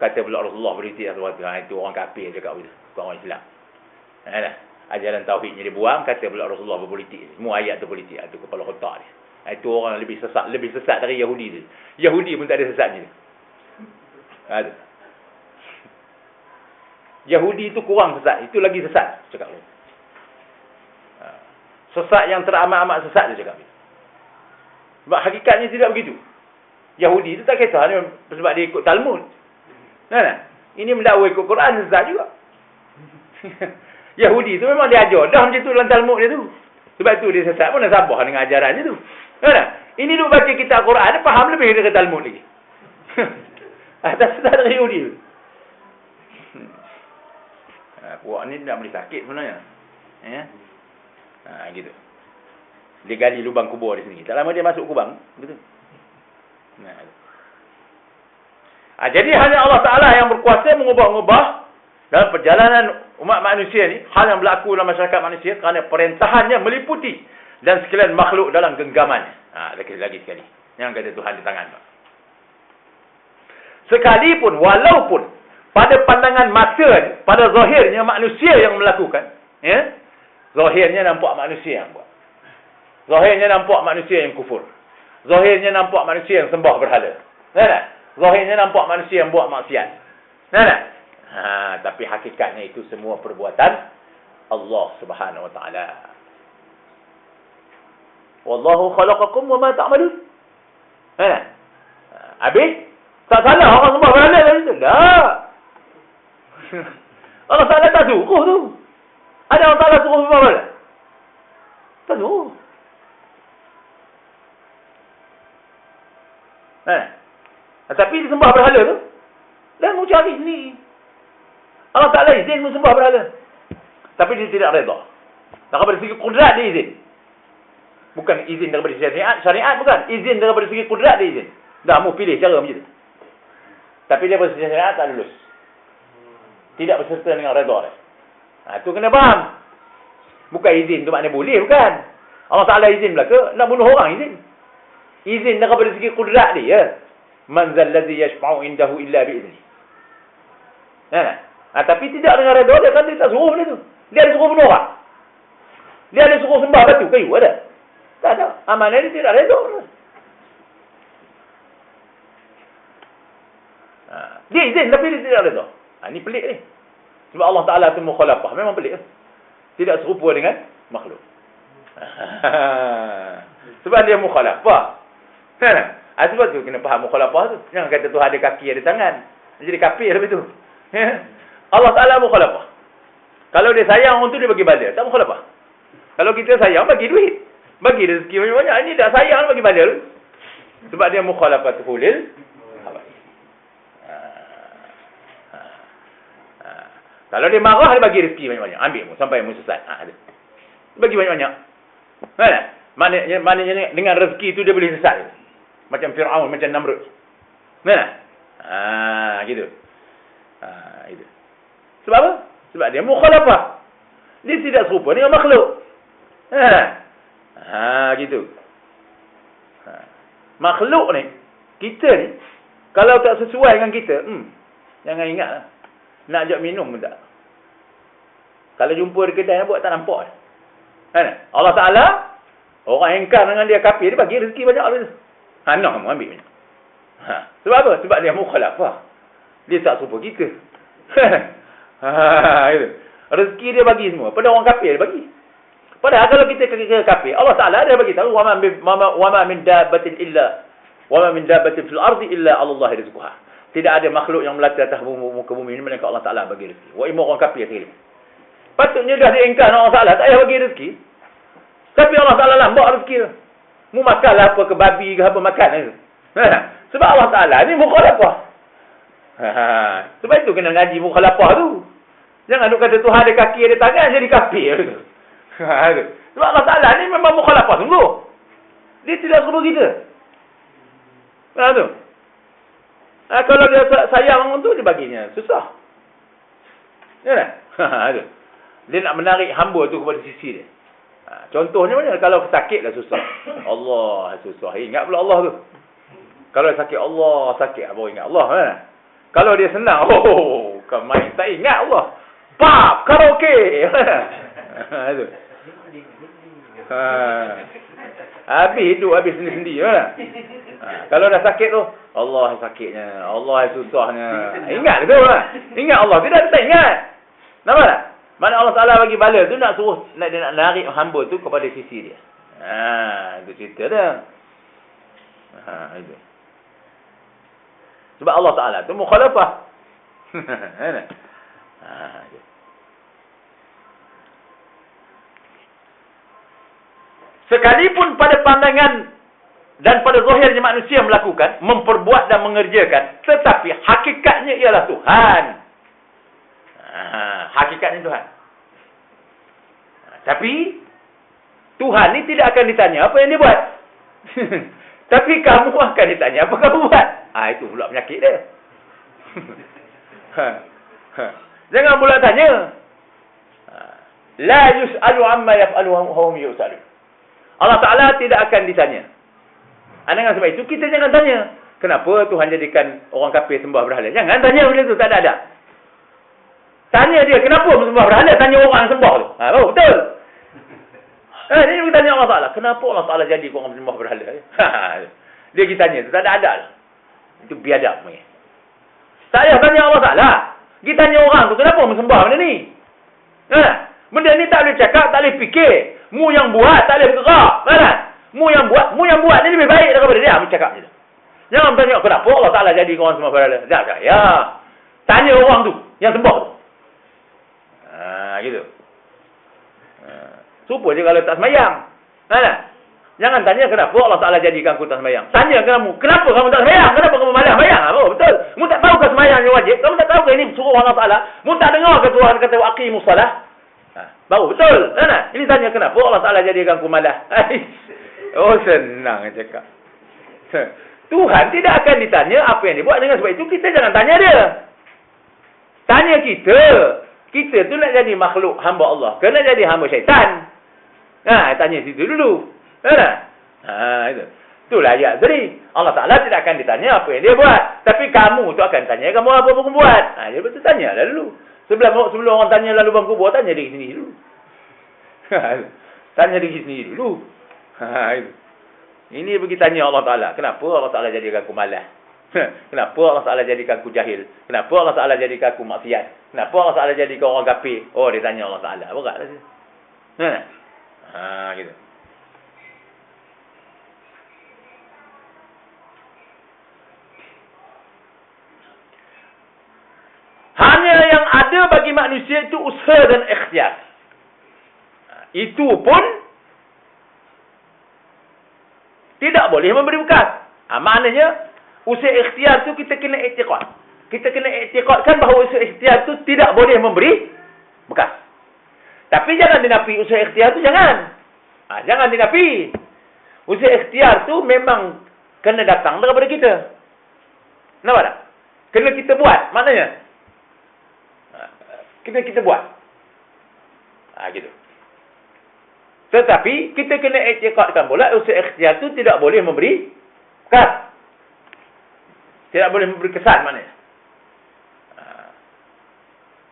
Kata pula Rasulullah berhenti itu orang kafir cakap begitu. Bukan orang Islam. Ajaran tauhidnya dibuang, kata pula Rasulullah berpolitik. Semua ayat tu politik, itu kepala otak dia. Itu orang lebih sesat dari Yahudi tu. Yahudi pun tak ada sesatnya. Yahudi itu kurang sesat, itu lagi sesat cakap dia. Sesat yang teramat-amat sesat dia cakap dia. Sebab hakikatnya tidak begitu. Yahudi itu tak kisah sebab dia ikut Talmud. Ini mendakwa ikut Quran sesat juga. Yahudi tu memang dia ajar dah macam tu dalam Talmud dia tu. Sebab tu dia sesat pun dah sabar dengan ajarannya tu. Ini duk baca kitab Quran, dia faham lebih daripada Talmud lagi. Tak sesat dari Yahudi tu. Wah, ni tak boleh sakit sebenarnya. Ya. Gitu. Dia gali lubang kubur di sini. Tak lama dia masuk kubang. Betul. Jadi hanya Allah Ta'ala yang berkuasa mengubah-ubah dalam perjalanan umat manusia ni, hal yang berlaku dalam masyarakat manusia kerana perintahannya meliputi dan sekalian makhluk dalam genggamannya. Lagi sekali. Yang kata Tuhan di tangan. Sekalipun, walaupun pada pandangan mata, pada zahirnya manusia yang melakukan, ya, zahirnya nampak manusia yang buat. Zahirnya nampak manusia yang kufur. Zahirnya nampak manusia yang sembah berhala. Tak? Zahirnya nampak manusia yang buat maksiat. Tak? Tapi hakikatnya itu semua perbuatan Allah Subhanahu Wa Taala. Wallahu khalaqakum wa ma ta'malun. Habis tak salah orang sembah berhala tadi tu. Tak. Allah Ta'ala tak suruh tu. Ada orang Ta'ala suruh sembah berhala? Tak suruh. Tapi disembah berhala tu, dia mau cari sendiri. Allah Ta'ala izin sembah berhala. Tapi dia tidak redha. Daripada segi kudrat dia izin. Bukan izin daripada syariat bukan. Izin daripada segi kudrat dia izin. Dah mau pilih cara macam tu. Tapi dia bersama syariat tak lulus. Tidak berserta dengan redha dia. Itu kena faham. Bukan izin tu maknanya boleh, bukan. Allah Ta'ala izin belaka, nak bunuh orang izin. Izin daripada segi kudrat dia, ya. Man zal ladzi yashfa'u indahu illa bi'izni. Tapi tidak dengan redha dia, kan dia tak suruh benda tu. Dia ada suruh bunuh orang. Dia ada suruh sembah batu, kayu, ada? Tak ada. Amanah dia tidak redha. Dia izin tapi dia tidak redha. Ini pelik ni. Sebab Allah Ta'ala tu mukhalafah. Memang pelik. Tidak serupa dengan makhluk. Sebab dia mukhalafah. Sebab tu kena faham mukhalafah tu. Jangan kata Tuhan ada kaki, ada tangan. Jadi kafir lebih tu. Allah Ta'ala mukhalafah. Kalau dia sayang orang tu, dia bagi bala. Tak mukhalafah. Kalau kita sayang, bagi duit. Bagi rezeki banyak-banyak. Ini tak sayang, bagi bala. Sebab dia mukhalafah tu hulil. Kalau dia marah, dia bagi rezeki banyak-banyak. Ambil sampai mu sesat. Dia bagi banyak-banyak. Maknanya dengan rezeki itu dia boleh sesat. Macam Fir'aun, macam Namrud. Gitu. Gitu. Sebab apa? Sebab dia mukhalafah. Dia tidak serupa dengan makhluk. Gitu. Makhluk ni, kita ni, kalau tak sesuai dengan kita, jangan ingatlah. Nak ajak minum pun tak. Kalau jumpa di kedai, buat tak nampak. Allah Ta'ala, orang engkar dengan dia kafir, dia bagi rezeki banyak habis. Nak kamu ambil banyak. Sebab apa? Sebab dia mukhalafah. Dia tak serupa kita. Gitu. Rezeki dia bagi semua. Pada orang kafir dia bagi. Padahal kalau kita kafir, Allah Ta'ala dia bagi tahu wa ma min dabbatin fil ardi illa 'ala Allah rizquha. Tidak ada makhluk yang melata atas muka bumi ini melainkan Allah Ta'ala bagi rezeki. Wa imma orang kafir sekali. Patutnya dah diingkar Allah Ta'ala tak payah bagi rezeki. Tapi Allah Ta'ala lambat rezeki tu. Mu makanlah apa ke babi ke apa makan tu. Sebab Allah Ta'ala ni mukhalafah. Sebab itu kena ngaji mukhalafah tu. Jangan duk kata Tuhan ada kaki ada tangan jadi kafir tu. Sebab Allah Ta'ala ni memang mukhalafah sungguh. Dia tidak serupa kita. Tu. Kalau dia sayang orang tu, dia baginya susah. Ya tak? Dia nak menarik hamba tu kepada sisi dia. Contohnya macam kalau sakit lah susah. Allah susah. Ingat pula Allah tu. Kalau sakit Allah, sakit baru ingat Allah. Kalau dia senang, kau main tak ingat Allah. Pap, karaoke. Habis hidup, habis sendi-sendi. Kalau dah sakit tu, Allah sakitnya, Allah susahnya. Ingat tu lah. Ingat Allah. Tidak, tak ingat. Nampak tak? Mana Allah Ta'ala bagi bala tu nak suruh, dia nak narik hamba tu kepada sisi dia. Itu cerita dia. Itu. Sebab Allah Ta'ala tu mukhalafah. Sekalipun pada pandangan dan pada zahirnya manusia melakukan, memperbuat dan mengerjakan, tetapi hakikatnya ialah Tuhan. Hakikatnya Tuhan. Tapi Tuhan ni tidak akan ditanya apa yang dia buat. Tapi kamu akan ditanya apa kamu buat. Itu pula penyakit dia. Jangan pula tanya. La yus'alu amma yaf'alu wa hum yus'alun. Allah Ta'ala tidak akan ditanya. Dengan sebab itu kita jangan tanya. Kenapa Tuhan jadikan orang kafir sembah berhala? Jangan tanya benda tu, tak ada. Tanya dia, kenapa sembah berhala? Tanya orang sembah tu. Betul. Dia kita tanya Allah Ta'ala. Kenapa Allah Ta'ala jadi orang sembah berhala? Dia kita tanya tu, tak ada. Itu biadab. Tak payah tanya Allah Ta'ala. Kita tanya orang tu, kenapa sembah benda ni? Benda ni tak boleh cakap, tak boleh fikir. Mu yang buat, tak boleh bergerak. Mu yang buat ni lebih baik daripada dia. Bercakap je. Jangan tanya kenapa Allah Ta'ala jadi orang sembah berhala. Tak. Ya. Tanya orang tu, yang sembah tu. Gitu. Supa je kalau tak semayang. Jangan tanya kenapa Allah Ta'ala jadikan aku tak semayang. Tanya kamu, kenapa kamu tak semayang? Kenapa kamu malas semayang? Betul. Mu tak tahu ke semayang yang wajib? Kamu tak tahu ke ini suruh Allah Ta'ala? Mu tak dengar ke Tuhan kata aqimus salah? Baru betul. Ini tanya kenapa Allah Ta'ala jadikan aku malas. Senang cakap. Tuhan tidak akan ditanya apa yang dia buat. Dengan sebab itu kita jangan tanya dia. Tanya kita. Kita tu nak jadi makhluk hamba Allah. Kena jadi hamba syaitan. Tanya situ dulu. Itu. Itulah ayat tadi. Allah Ta'ala tidak akan ditanya apa yang dia buat. Tapi kamu tu akan tanya kamu apa pun buat. Dia betul tanya lah dulu. Sebelum orang tanya lalu bang kubur, tanya diri sendiri dulu. Tanya diri sendiri dulu. Itu. Ini pergi tanya Allah Ta'ala. Kenapa Allah Ta'ala jadikan aku malas? Kenapa Allah Ta'ala jadikan aku jahil? Kenapa Allah Ta'ala jadikan aku maksiat? Kenapa Allah Ta'ala jadikan orang kafir? Dia tanya Allah Ta'ala. Beratlah dia. Gitu. Hanya yang ada bagi manusia itu usaha dan ikhtiar. Itu pun tidak boleh memberi bekas. Maknanya usaha ikhtiar tu kita kena i'tiqad. Kita kena i'tiqadkan bahawa usaha ikhtiar tu tidak boleh memberi bekas. Tapi jangan dinafi usaha ikhtiar tu, jangan. Jangan dinafi. Usaha ikhtiar tu memang kena datang daripada kita. Nampak tak? Kena kita buat. Maknanya kena kita buat. Gitu. Tetapi kita kena i'tiqadkan pula usaha ikhtiar tu tidak boleh memberi bekas. Tidak boleh memberi kesan maknanya.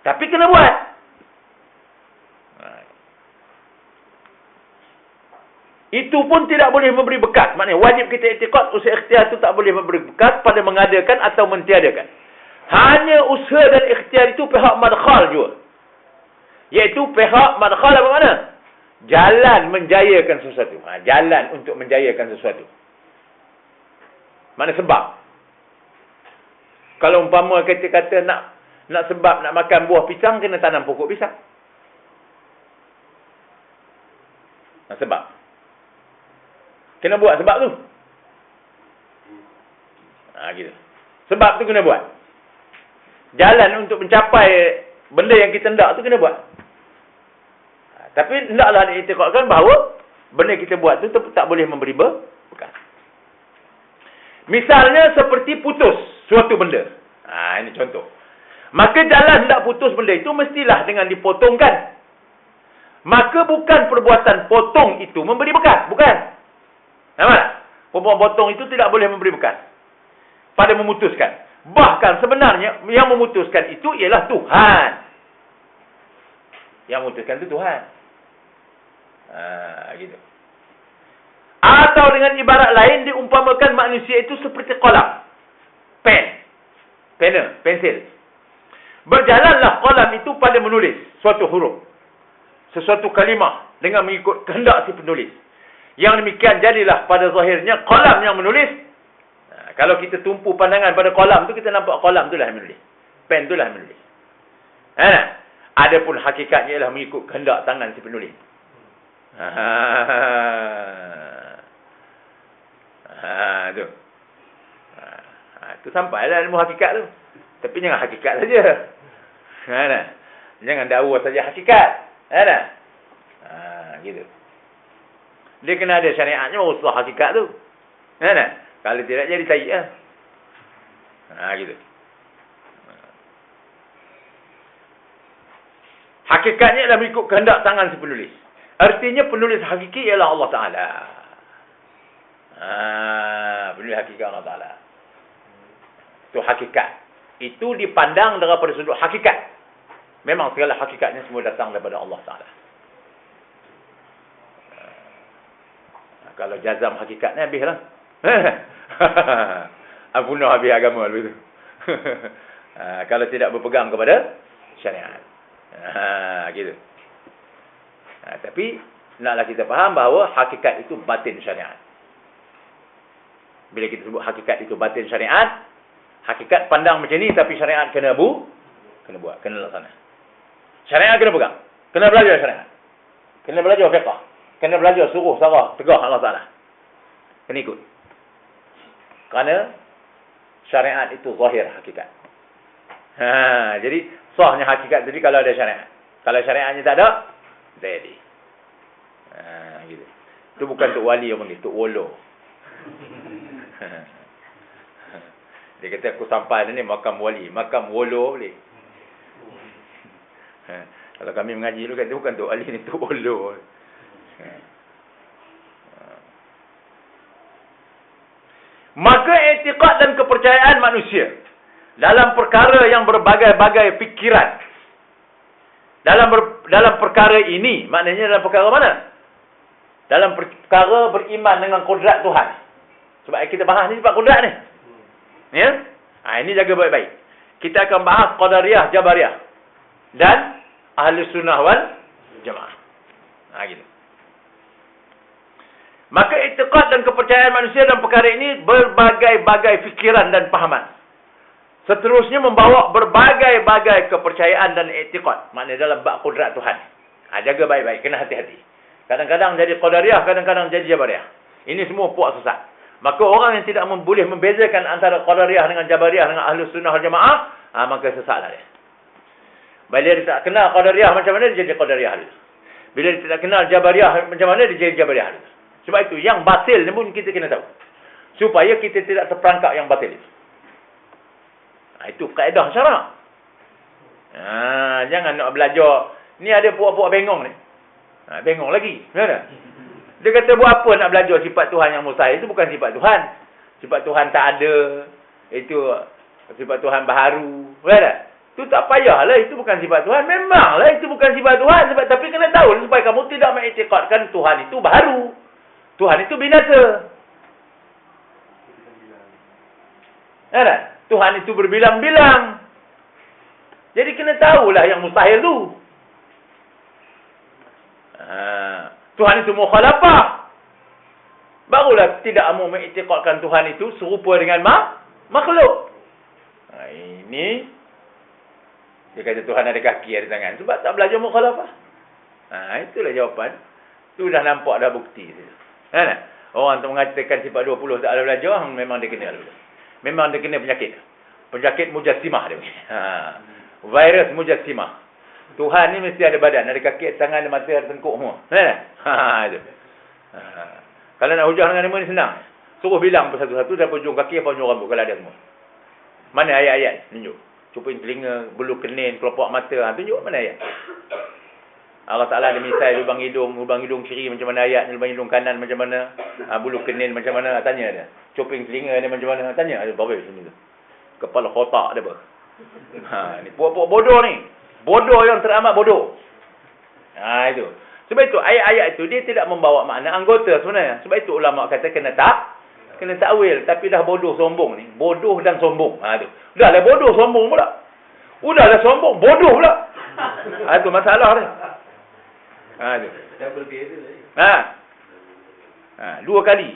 Tapi kena buat. Itu pun tidak boleh memberi bekas. Maknanya wajib kita i'tiqad usaha ikhtiar itu tak boleh memberi bekas pada mengadakan atau mentiadakan. Hanya usaha dan ikhtiar itu pihak madkhal juga. Iaitu pihak madkhal apa makna? Jalan menjayakan sesuatu. Jalan untuk menjayakan sesuatu. Mana sebab? Kalau umpama kita kata nak sebab nak makan buah pisang, kena tanam pokok pisang. Sebab. Kena buat sebab tu. Gitu. Sebab tu kena buat. Jalan untuk mencapai benda yang kita hendak tu kena buat. Tapi hendaklah diiktikadkan bahawa benda kita buat tu tak boleh memberi bekas. Misalnya seperti putus suatu benda. Ini contoh. Maka jalan hendak putus benda itu mestilah dengan dipotongkan. Maka bukan perbuatan potong itu memberi bekas. Bukan. Nampak? Perbuatan potong itu tidak boleh memberi bekas. Pada memutuskan. Bahkan sebenarnya yang memutuskan itu ialah Tuhan. Yang memutuskan itu Tuhan. Gitu. Atau dengan ibarat lain diumpamakan manusia itu seperti kolam. Pena, pensil. Berjalanlah kolam itu pada menulis suatu huruf. Sesuatu kalimah dengan mengikut kehendak si penulis. Yang demikian jadilah pada zahirnya kolam yang menulis. Kalau kita tumpu pandangan pada kolam tu, kita nampak kolam itulah yang menulis. Pen itulah yang menulis. Adapun hakikatnya ialah mengikut kehendak tangan si penulis. Tu. Tu sampailah ilmu hakikat tu. Tapi jangan hakikat saja. Jangan dakwa saja hakikat. Ada? Gitu. Dia kena ada syariatnya usul hakikat tu. Ada? Kalau tidak jadi tayyib. Gitu. Hakikatnya adalah mengikut kehendak tangan si penulis. Artinya penulis hakiki ialah Allah Ta'ala. Penulis hakiki Allah Ta'ala. Itu hakikat. Itu dipandang daripada sudut hakikat. Memang segala hakikatnya semua datang daripada Allah Ta'ala. Kalau jazam hakikatnya habislah. Punah habis agama dulu tu. Kalau tidak berpegang kepada syariat. Gitu. Tapi naklah kita faham bahawa hakikat itu batin syariat. Bila kita sebut hakikat itu batin syariat, hakikat pandang macam ni tapi syariat kena buat, kena laksana. Syariat kena pegang, kena belajar syariat. Kena belajar fiqh, kena belajar suruh sarah tegah Allah Taala. Kena ikut. Kerana syariat itu zahir hakikat. Jadi sahnya hakikat tadi kalau ada syariat. Kalau syariatnya tak ada, jadi. Gitu. Itu bukan tok wali yang panggil, tok wolo. Dia kata aku sampai ni makam wali, makam wolo boleh. Kalau kami mengaji dulu kata bukan tok wali ni, tok wolo. Maka i'tiqad dan kepercayaan manusia dalam perkara yang berbagai-bagai fikiran. Dalam perkara ini, maknanya dalam perkara mana? Dalam perkara beriman dengan kodrat Tuhan. Sebab kita bahas ni sebab kodrat ni. Ya? Ini jaga baik-baik. Kita akan bahas Qadariyah, Jabariyah. Dan Ahli Sunnah wal Jamaah. Gitu. Maka i'tiqad dan kepercayaan manusia dalam perkara ini berbagai-bagai fikiran dan pahaman. Seterusnya membawa berbagai-bagai kepercayaan dan i'tiqad. Maknanya dalam bab kodrat Tuhan. Jaga baik-baik, kena hati-hati. Kadang-kadang jadi Qadariyah, kadang-kadang jadi Jabariyah. Ini semua puak sesat. Maka orang yang tidak boleh membezakan antara Qadariyah dengan Jabariyah dengan Ahlus Sunnah wal Jamaah, maka sesatlah dia. Bila dia tak kenal Qadariyah macam mana, dia jadi Qadariyah dulu. Bila dia tidak kenal Jabariyah macam mana, dia jadi Jabariyah dulu. Sebab itu, yang batil ni pun kita kena tahu. Supaya kita tidak terperangkap yang batil itu. Itu kaedah syarak. Jangan nak belajar. Ni ada puak-puak bengong ni. Bengong lagi. Benar tak? Dia kata buat apa nak belajar sifat Tuhan yang mustahil. Itu bukan sifat Tuhan. Sifat Tuhan tak ada. Itu sifat Tuhan baharu. Benar tak? Itu tak payahlah. Itu bukan sifat Tuhan. Memanglah itu bukan sifat Tuhan. Tapi kena tahu supaya kamu tidak mengiktikadkan Tuhan itu baharu. Tuhan itu binasa. Benar tak? Tuhan itu berbilang-bilang. Jadi kena tahulah yang mustahil tu. Tuhan itu mukhalafah. Barulah tidak mahu mengiktikadkan Tuhan itu serupa dengan makhluk. Ini dia kata Tuhan ada kaki, ada tangan. Sebab tak belajar mukhalafah. Itulah jawapan. Tu dah nampak dah bukti. Orang tu mengatakan sifat 20 tak ada belajar, memang dia kena dulu. Memang dia kena penyakit. Penyakit mujassimah dia. Virus mujassimah. Tuhan ni mesti ada badan, ada kaki, ada tangan, ada mata, ada tengkuk semua. Itu. Kalau nak hujah dengan ilmu ni senang. Suruh bilang satu-satu daripada ujung kaki apa ujung rambut kalau ada semua. Mana ayat-ayat? Tunjuk. Cuping telinga, bulu kening, kelopak mata. Tunjuk mana ayat? Allah Ta'ala ada misal lubang hidung kiri macam mana ayat, lubang hidung kanan macam mana, bulu kening macam mana, tanya dia. Cuping telinga dia macam mana, tanya. Ada berapa macam tu. Kepala kotak dia apa. Ni puak-puak bodoh ni. Bodoh yang teramat bodoh. Itu. Sebab itu ayat-ayat itu dia tidak membawa makna anggota sebenarnya. Sebab itu ulama kata kena takwil, tapi dah bodoh sombong ni. Bodoh dan sombong. Itu. Udahlah bodoh sombong pula. Udahlah sombong bodoh pula. Itu masalah dia. Itu. Double barrel lagi. Dua kali.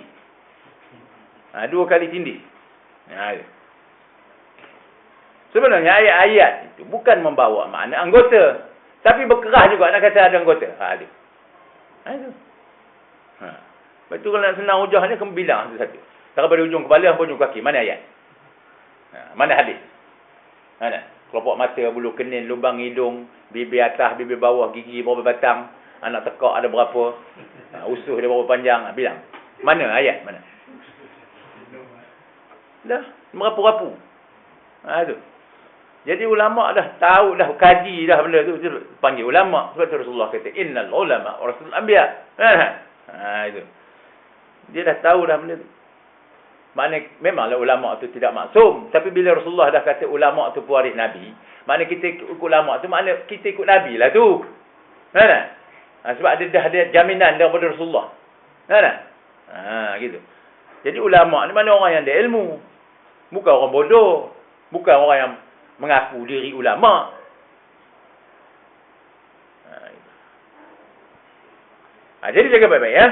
Dua kali tindih. Itu. Sebenarnya ayat-ayat itu bukan membawa makna anggota. Tapi berkerah juga nak kata ada anggota. Itu. Lepas tu kalau nak senang hujahnya, kamu bilang satu-satu. Daripada ujung kepala sampai ujung kaki. Mana ayat? Mana hadis? Mana? kelopak mata, bulu kening, lubang hidung, bibir atas, bibir bawah, gigi berapa batang, anak tekak ada berapa, usuh dia berapa panjang, bilang. Mana ayat? Mana? Dah, merapu-rapu. Tu. Jadi ulama dah tahu dah, kaji dah benda tu, panggil ulama. Sebab tu Rasulullah kata, innal ulama warasatul anbiya. Itu. Dia dah tahu dah benda tu. Maknanya memanglah ulama tu tidak maksum, tapi bila Rasulullah dah kata ulama tu pewaris Nabi, maknanya kita ikut ulama tu, maknanya kita ikut Nabi lah tu. Sebab dah ada jaminan daripada Rasulullah. Gitu. Jadi ulama ni mana orang yang ada ilmu. Bukan orang bodoh. Bukan orang yang mengaku diri ulama. Jadi jaga baik-baik ya.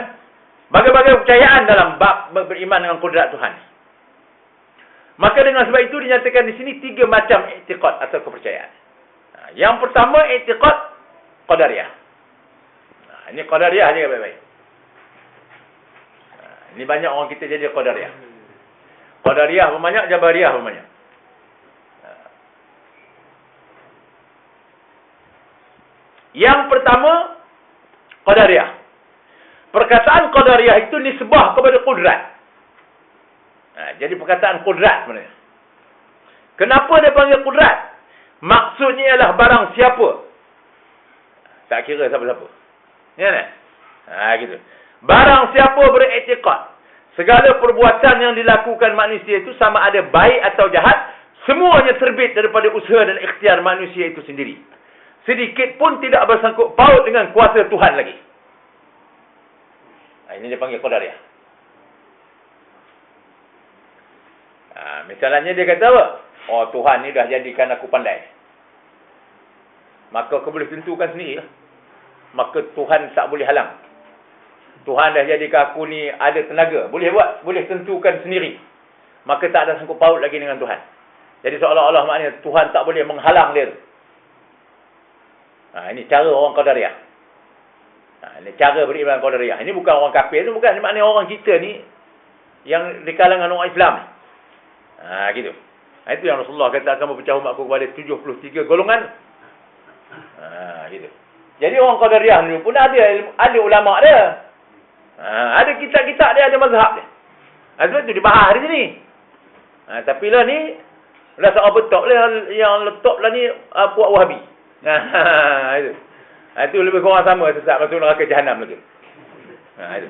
Bagai-bagai kepercayaan dalam bab beriman dengan kudrat Tuhan. Maka dengan sebab itu dinyatakan di sini 3 macam i'tiqad atau kepercayaan. Yang pertama i'tiqad qadariyah. Ini qadariyah jaga baik-baik. Ini banyak orang kita jadi qadariyah. Qadariyah berbanyak, jabariyah berbanyak. Yang pertama qadariyah. Perkataan qadariyah itu nisbah kepada kudrat. Jadi perkataan kudrat sebenarnya. Kenapa dia panggil kudrat? Maksudnya ialah barang siapa. Tak kira siapa-siapa. Ya tak? Gitu. Barang siapa beriktikad, segala perbuatan yang dilakukan manusia itu sama ada baik atau jahat, semuanya terbit daripada usaha dan ikhtiar manusia itu sendiri. Sedikit pun tidak bersangkut paut dengan kuasa Tuhan lagi. Ini dia panggil qadariyah. Misalnya dia kata apa? Oh, Tuhan ni dah jadikan aku pandai. Maka aku boleh tentukan sendiri lah. Maka Tuhan tak boleh halang. Tuhan dah jadikan aku ni ada tenaga. Boleh buat. Boleh tentukan sendiri. Maka tak ada sangkut paut lagi dengan Tuhan. Jadi seolah-olah maknanya Tuhan tak boleh menghalang dia. Ini cara orang qadariyah. Ini cara beriman qadariyah. Ini bukan orang kafir. Itu bukan maknanya orang kita ni yang di kalangan orang Islam. Gitu. Itu yang Rasulullah kata akan berpecah umatku kepada 73 golongan. Gitu. Jadi orang qadariyah ni pun ada ulama dia. Ada kitab-kitab dia, ada mazhab dia. Sebab tu dibahas di sini. Tapi lah ni lah seorang betok lah yang letak lah ni puak Wahabi. Itu. Itu lebih kurang sama sesat masuk neraka jahanam lagi. Itu.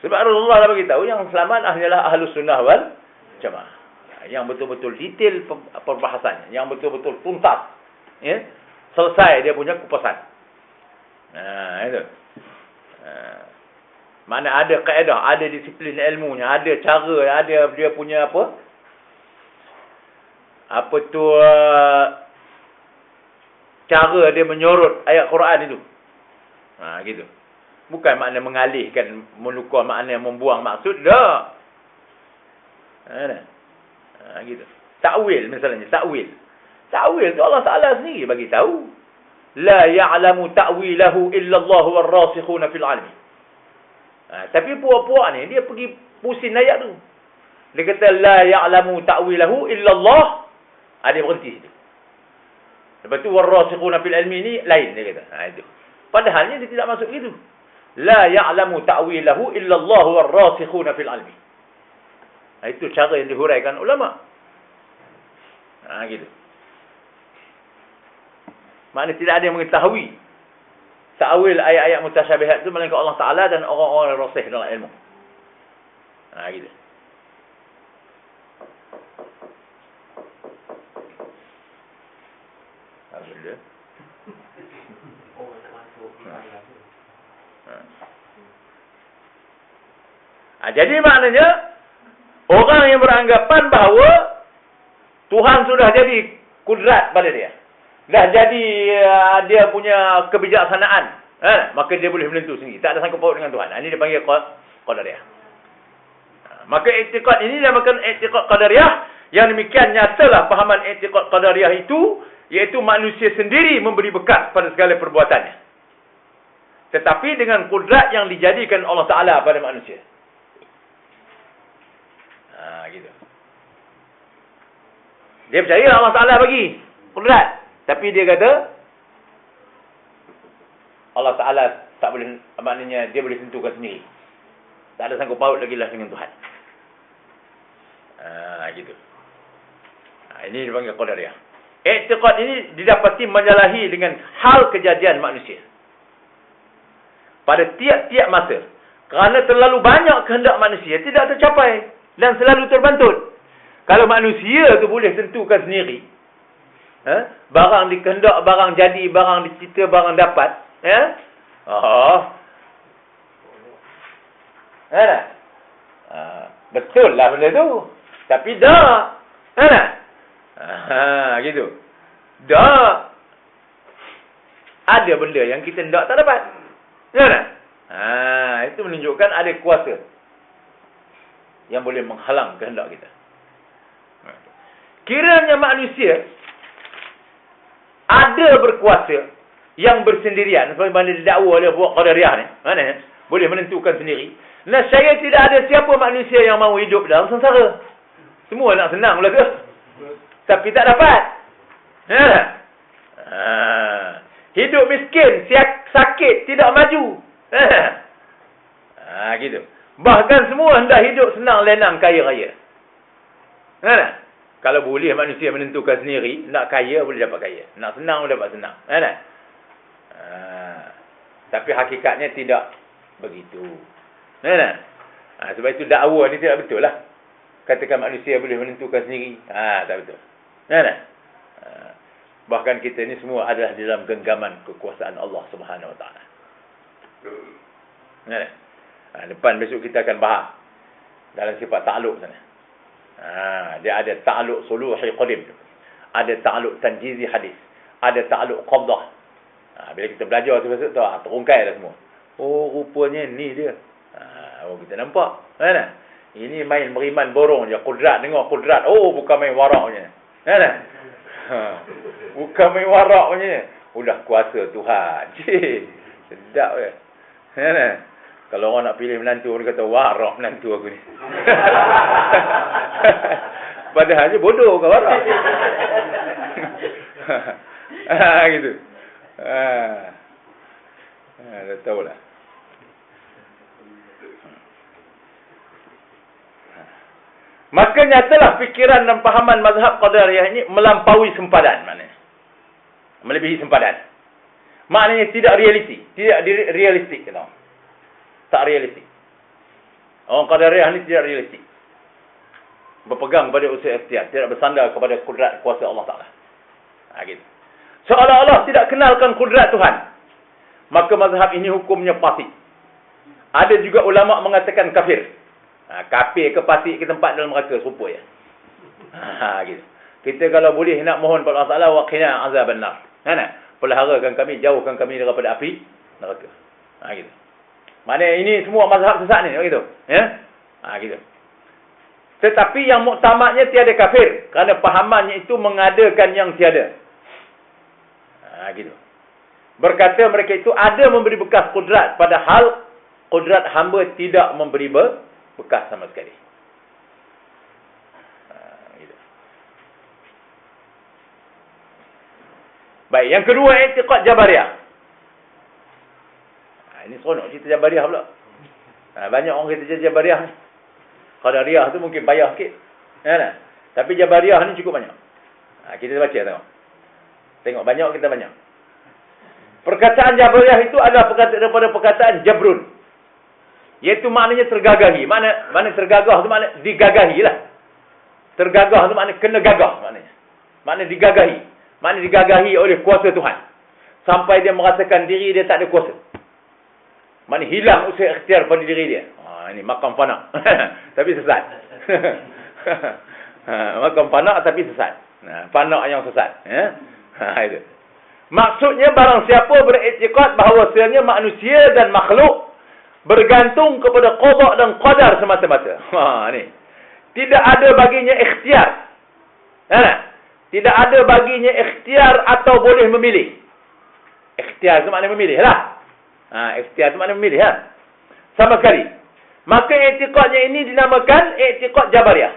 Sebab Rasulullah dah beritahu yang selamat adalah ahlus sunnah wal jamaah. Yang betul-betul detail perbahasannya, yang betul-betul tuntas. Ya? Selesai dia punya kupasan. Itu. Mana ada kaedah, ada disiplin ilmunya, ada cara, ada dia punya apa? Apa tu cara dia menyorot ayat Quran itu. Gitu. Bukan makna mengalihkan, menukar makna membuang maksud dah. Gitu. Takwil misalnya, takwil. Takwil tu Allah Taala sendiri bagi tahu. La ya'lamu ta'wilahu illa Allah war-rasikhuna fil 'ilmi. Tapi puak-puak ni dia pergi pusing ayat tu. Dia kata la ya'lamu ta'wilahu illa Allah. Dia berhenti situ. Lepas tu war-rasikhuna fil 'ilmi ni lain dia kata. Itu. Padahalnya dia tidak masuk gitu. La ya'lamu ta'wilahu illa Allah war-rasikhuna fil 'ilmi. Itu cara yang dihuraikan ulama. Gitu. Maknanya tidak ada yang mengetahui ta'wil ayat-ayat mutasyabihat itu melainkan Allah Ta'ala dan orang-orang rasih dalam ilmu. Gitu. Alhamdulillah. Jadi maknanya orang yang beranggapan bahawa Tuhan sudah jadi kudrat pada dia. Dah jadi dia punya kebijaksanaan. Maka dia boleh menentu sendiri. Tak ada sangkut paut dengan Tuhan. Ini dia panggil qadariyah. Maka i'tiqad ini dinamakan i'tiqad qadariyah. Yang demikian nyatalah pahaman i'tiqad qadariyah itu, iaitu manusia sendiri memberi bekas pada segala perbuatannya. Tetapi dengan kudrat yang dijadikan Allah Ta'ala pada manusia. Gitu. Dia percaya Allah Ta'ala bagi kudrat. Tapi dia kata, Allah Ta'ala tak boleh, maknanya dia boleh tentukan sendiri. Tak ada sangkut paut lagi lah dengan Tuhan. Gitu. Ini dipanggil Qadariyah. I'tiqad ini didapati menyalahi dengan hal kejadian manusia. Pada tiap-tiap masa. Kerana terlalu banyak kehendak manusia tidak tercapai. Dan selalu terbantut. Kalau manusia tu boleh tentukan sendiri. Barang dikehendak, barang jadi, barang dicipta, barang dapat. Betul lah benda tu. Tapi dah. Gitu. Dah. Ada benda yang kita tak dapat. Itu menunjukkan ada kuasa yang boleh menghalang kehendak kita. Kiranya manusia ada berkuasa yang bersendirian, seperti mana didakwa oleh buat Qadariyah ni, boleh menentukan sendiri. Saya tidak ada siapa manusia yang mahu hidup dalam sengsara. Semua nak senang pula ke? Tapi tak dapat. Hidup miskin, sakit, tidak maju. Gitu. Bahkan semua hendak hidup senang, lenang, kaya raya. Kalau boleh manusia menentukan sendiri, nak kaya boleh dapat kaya. Nak senang boleh dapat senang. Tapi hakikatnya tidak begitu. Sebab itu dakwa ni tidak betul lah. Katakan manusia boleh menentukan sendiri. Tak betul. Bahkan kita ni semua adalah dalam genggaman kekuasaan Allah Subhanahu Wa Taala. Depan besok kita akan bahas dalam sifat ta'aluk sana. Dia ada ta'aluk suluhi qadim. Ada ta'aluk tanjizi hadis. Ada ta'aluk qabdah. Bila kita belajar tu besok tu, terungkai dah semua. Oh, rupanya ni dia. Kita nampak. Ini main beriman borong je. Kudrat, dengar kudrat. Oh, bukan main warak punya. Bukan main warak punya. Udah kuasa Tuhan. Sedap ke. Kalau orang nak pilih menantu, dia kata, warak menantu aku ni. Padahal je bodoh ke warak. Gitu. Dah tahulah. Maka nyatalah fikiran dan pahaman mazhab Qadariyah ini melampaui sempadan. Maknanya melebihi sempadan. Maknanya tidak realiti. Tidak realistik. Tak realistik. Orang Qadariyah ini tidak realistik. Berpegang pada usul ikhtiar. Tidak bersandar kepada kudrat kuasa Allah Ta'ala. Gitu. Seolah-olah tidak kenalkan kudrat Tuhan. Maka mazhab ini hukumnya fasik. Ada juga ulama mengatakan kafir. Kafir ke fasik ke tempat dalam neraka serupa ya. Gitu. Kita kalau boleh nak mohon pada Allah Ta'ala waqina azaban nar. Peliharakan kami, jauhkan kami daripada api neraka. Gitu. Maknanya ini semua mazhab sesat ni begitu. Ya? Gitu. Tetapi yang muktamadnya tiada kafir kerana pahamannya itu mengadakan yang tiada. Gitu. Berkata mereka itu ada memberi bekas kudrat padahal kudrat hamba tidak memberi bekas sama sekali. Gitu. Baik, yang kedua i'tiqad Jabariyah. Ini seronok cerita Jabariyah pula. Banyak orang kata Jabariyah ni. Qadariyah tu mungkin payah sikit. Tapi Jabariyah ni cukup banyak. Kita baca tengok. Tengok banyak, kita banyak. Perkataan Jabariyah itu adalah daripada perkataan Jabrun. Iaitu maknanya tergagahi. Mana tergagah tu makna digagahi lah. Tergagah tu makna kena gagah maknanya. Makna digagahi. Makna digagahi oleh kuasa Tuhan. Sampai dia merasakan diri dia tak ada kuasa. Makna hilang usaha ikhtiar pada diri dia. Ini makam fana. Tapi sesat. Makam fana tapi sesat. Fana yang sesat. Itu. Maksudnya barang siapa beriktikad bahawasanya manusia dan makhluk bergantung kepada qada dan qadar semata-mata. Ni. Tidak ada baginya ikhtiar. Tidak ada baginya ikhtiar atau boleh memilih. Ikhtiar itu makna memilih lah. Ikhtiar itu makna memilih lah. Sama sekali. Maka i'tiqadnya ini dinamakan i'tiqad Jabariyah.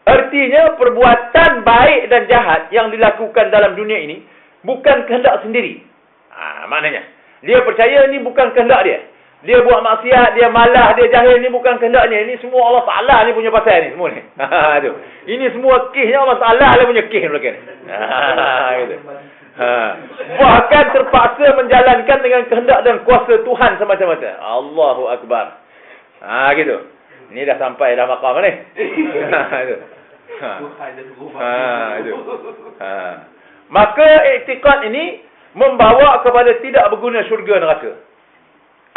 Artinya perbuatan baik dan jahat yang dilakukan dalam dunia ini bukan kehendak sendiri. Maknanya dia percaya ini bukan kehendak dia. Dia buat maksiat, dia malas, dia jahil, ni bukan kehendaknya. Ini semua Allah Ta'ala ni punya pasal ni semua ni. Ini semua kisnya Allah Ta'ala lah punya kis mereka ni. Gitu. Bahkan terpaksa menjalankan dengan kehendak dan kuasa Tuhan semata-mata. Allahu Akbar. Gitu. Ni dah sampai dah maqam ni. Gitu. Gitu. Maka iktikad ini membawa kepada tidak berguna syurga neraka.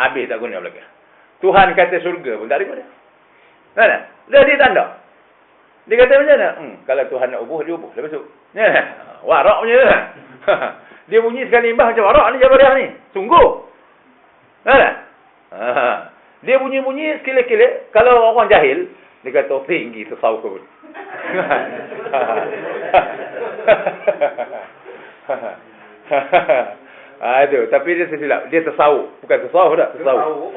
Habis tak guna belaka. Tuhan kata syurga pun tak ada guna. Kan? Dah dia tanda. Dia kata macam mana? Kalau Tuhan nak ubuh, dia ubuh. Lepas tu. Warak punya kan? Dia bunyi sekali imbah macam warak ni Jabariah ni. Sungguh. Kan? Dia bunyi-bunyi sekile-kile. Kalau orang jahil, dia kata tinggi tasawuf pun. Aduh, tapi dia tersilap. Dia tersawuk. Bukan tersawuk tak? Tersawuk.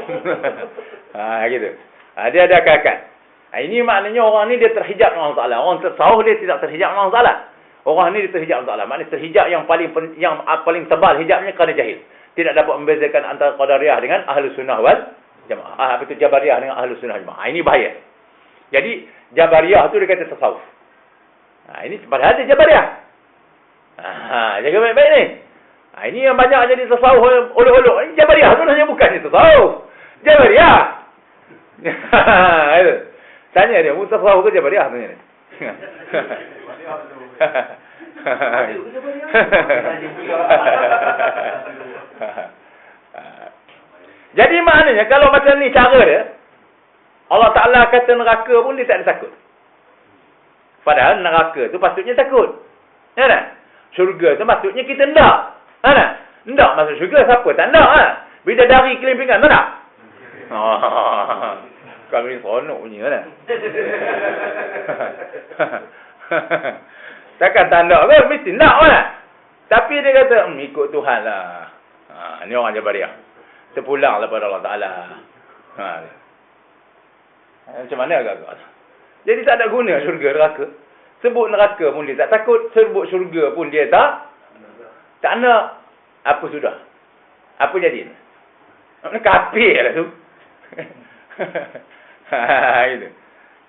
Gitu. Dia ada akal-akal. Ini maknanya orang ni dia terhijab dengan Allah Ta'ala. Orang tersawuk dia tidak terhijab dengan Allah Ta'ala. Orang ni dia terhijab dengan Allah Ta'ala. Maknanya terhijab yang paling tebal hijabnya kerana jahil. Tidak dapat membezakan antara Qadariyah dengan Ahlus Sunnah wal Jamaah. Apa itu Jabariyah dengan Ahlus Sunnah Jamaah. Ini bahaya. Jadi Jabariyah tu dia kata tasawuf. Ini padahal dia Jabariyah. Jaga baik-baik ni. Ini yang banyak jadi tasawuf olok-olok. Ini Jabariyah sebenarnya bukan ni tasawuf. Jabariyah. Tanya dia, tasawuf ke Jabariyah tanya dia. Jadi maknanya kalau macam ni cara dia, Allah Ta'ala kata neraka pun dia tak ada takut. Padahal neraka tu patutnya takut. Ya tak? Syurga tu patutnya kita hendak. Hendak masuk syurga, siapa tak hendak? Bila dari keliling pinggan, tak nak? Kami seronok punya kan? Takkan tak hendak ke? Mesti hendak kan? Tapi dia kata, ikut Tuhan lah. Ni orang Jabariyah. Terpulang daripada Allah Ta'ala. Macam mana agak-agak? Jadi tak ada guna syurga neraka. Sebut neraka pun dia tak takut. Sebut syurga pun dia tak nak. Apa sudah? Apa jadi? Kafir lah tu. Gitu.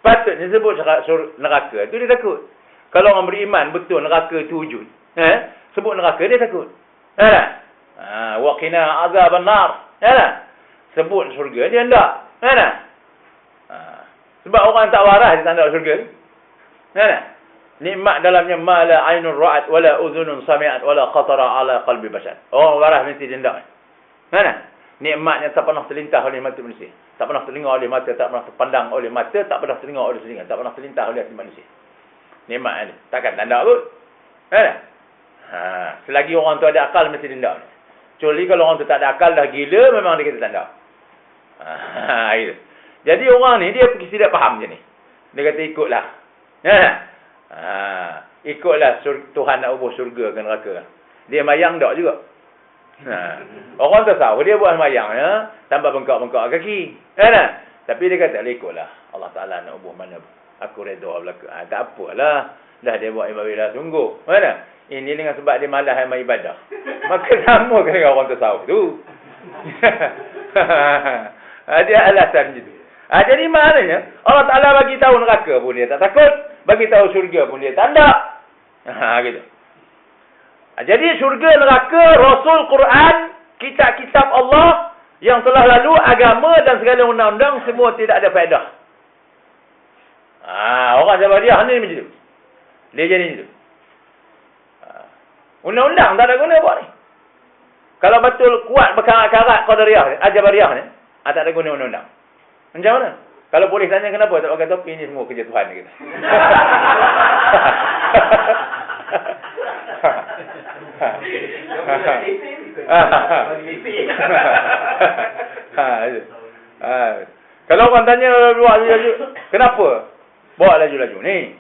Patutnya sebut neraka tu dia takut. Kalau orang beriman betul neraka tu wujud. Sebut neraka dia takut. Waqina azaban nar. Sebut syurga dia hendak. Sebab orang tak waras dia tak nak syurga ni. Nikmat dalamnya ma la ainun ra'at wala udhunun sami'at wala khatara ala qalbi bashar. Orang waras mesti dia hendak. Nikmatnya tak pernah terlintas oleh mata manusia. Tak pernah terdengar oleh mata, tak pernah terpandang oleh mata, tak pernah terdengar oleh telinga, tak pernah terlintas oleh hati manusia. Nikmat ni. Takkan tak hendak kot. Selagi orang tu ada akal mesti dia hendak. Kecuali kalau orang tu tak ada akal dah gila, memang dia kata tak hendak. Gitu. Jadi orang ni dia tidak faham je ni. Dia kata ikutlah. Ikutlah Tuhan nak ubah syurga ke neraka. Dia mayang tak juga. Orang tu tahu dia buat mayang ya, tambah bengkak-bengkak kaki. Tapi dia kata ikutlah. Allah Ta'ala nak ubah mana aku redha belaka. Tak apalah. Dah dia buat ibadah sungguh. Ini dengan sebab dia malas amal ibadah. Maka sama dengan orang tasawuf tu. Dia alasan gitu. Jadi maknanya Allah Ta'ala bagi tahu neraka pun dia tak takut, bagi tahu syurga pun dia tak nak. Gitu. Jadi syurga, neraka, Rasul, Quran, kitab-kitab Allah yang telah lalu, agama dan segala undang-undang semua tidak ada faedah. Orang Jabariyah ni macam tu. Dia jadi macam tu. Undang-undang tak ada guna buat ni. Kalau betul kuat berkarat-karat Qadariyah, Jabariyah ni, tak ada guna undang-undang. Macam mana? Kalau polis tanya kenapa tak pakai topi, ni semua kerja Tuhan kita. Kalau orang tanya luar laju, kenapa bawa laju-laju ni?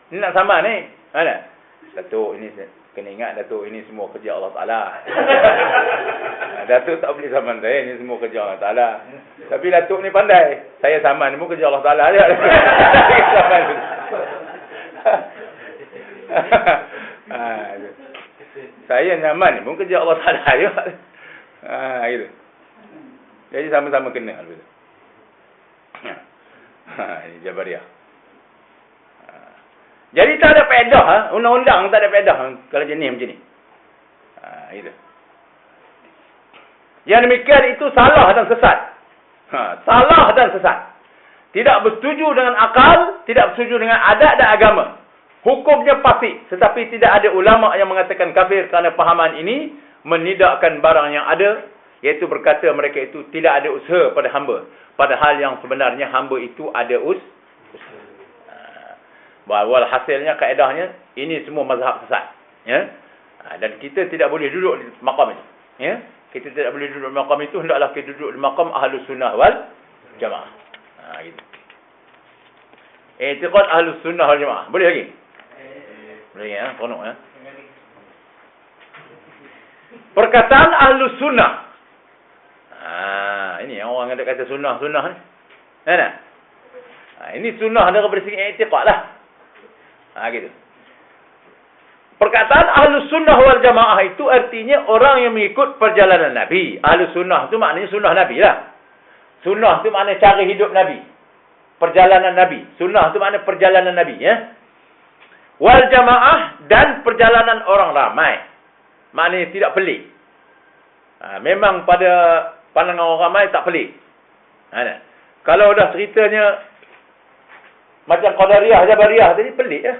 Ni nak sama ni? Datuk ini kena ingat, Datuk ini semua kerja Allah Ta'ala. Datuk tak boleh saman saya, ini semua kerja Allah Ta'ala. Tapi Datuk ni pandai. Saya saman ni pun kerja Allah Ta'ala je. Saya nyaman ni. Mungkin kerja Allah Ta'ala. Gitu. Jadi sama-sama kena. Ini Jabariyah. Jadi tak ada faedah. Undang-undang tak ada faedah. Kalau jenis macam ni. Gitu. Yang demikian itu salah dan sesat. Salah dan sesat. Tidak bersetuju dengan akal, tidak bersetuju dengan adat dan agama. Hukumnya fasik, tetapi tidak ada ulama yang mengatakan kafir kerana pahaman ini menidakkan barang yang ada, iaitu berkata mereka itu tidak ada usaha pada hamba. Padahal yang sebenarnya hamba itu ada usaha. Bahawa hasilnya, kaedahnya, ini semua mazhab sesat. Ya? Dan kita tidak boleh duduk di makam itu. Ya? Kita tidak boleh duduk di makam itu, hendaklah kita duduk di makam Ahlus Sunnah wal Jamaah. Gitu. I'tiqad Ahlus Sunnah wal Jamaah. Boleh lagi? Boleh ya, konok ya. Perkataan Ahlus Sunnah. Ini yang orang ada kata sunnah-sunnah ni. Kan? Ini sunnah daripada segi i'tiqad lah. Gitu. Perkataan Ahlus Sunnah wal Jamaah itu artinya orang yang mengikut perjalanan Nabi. Ahlus Sunnah itu maknanya sunnah Nabi lah. Sunnah itu maknanya cara hidup Nabi. Perjalanan Nabi. Sunnah itu maknanya perjalanan Nabi. Ya? Wal Jamaah dan perjalanan orang ramai. Maknanya tidak pelik. Memang pada pandangan orang ramai tak pelik. Kalau dah ceritanya macam Qadariyah, Jabariyah tadi pelik lah.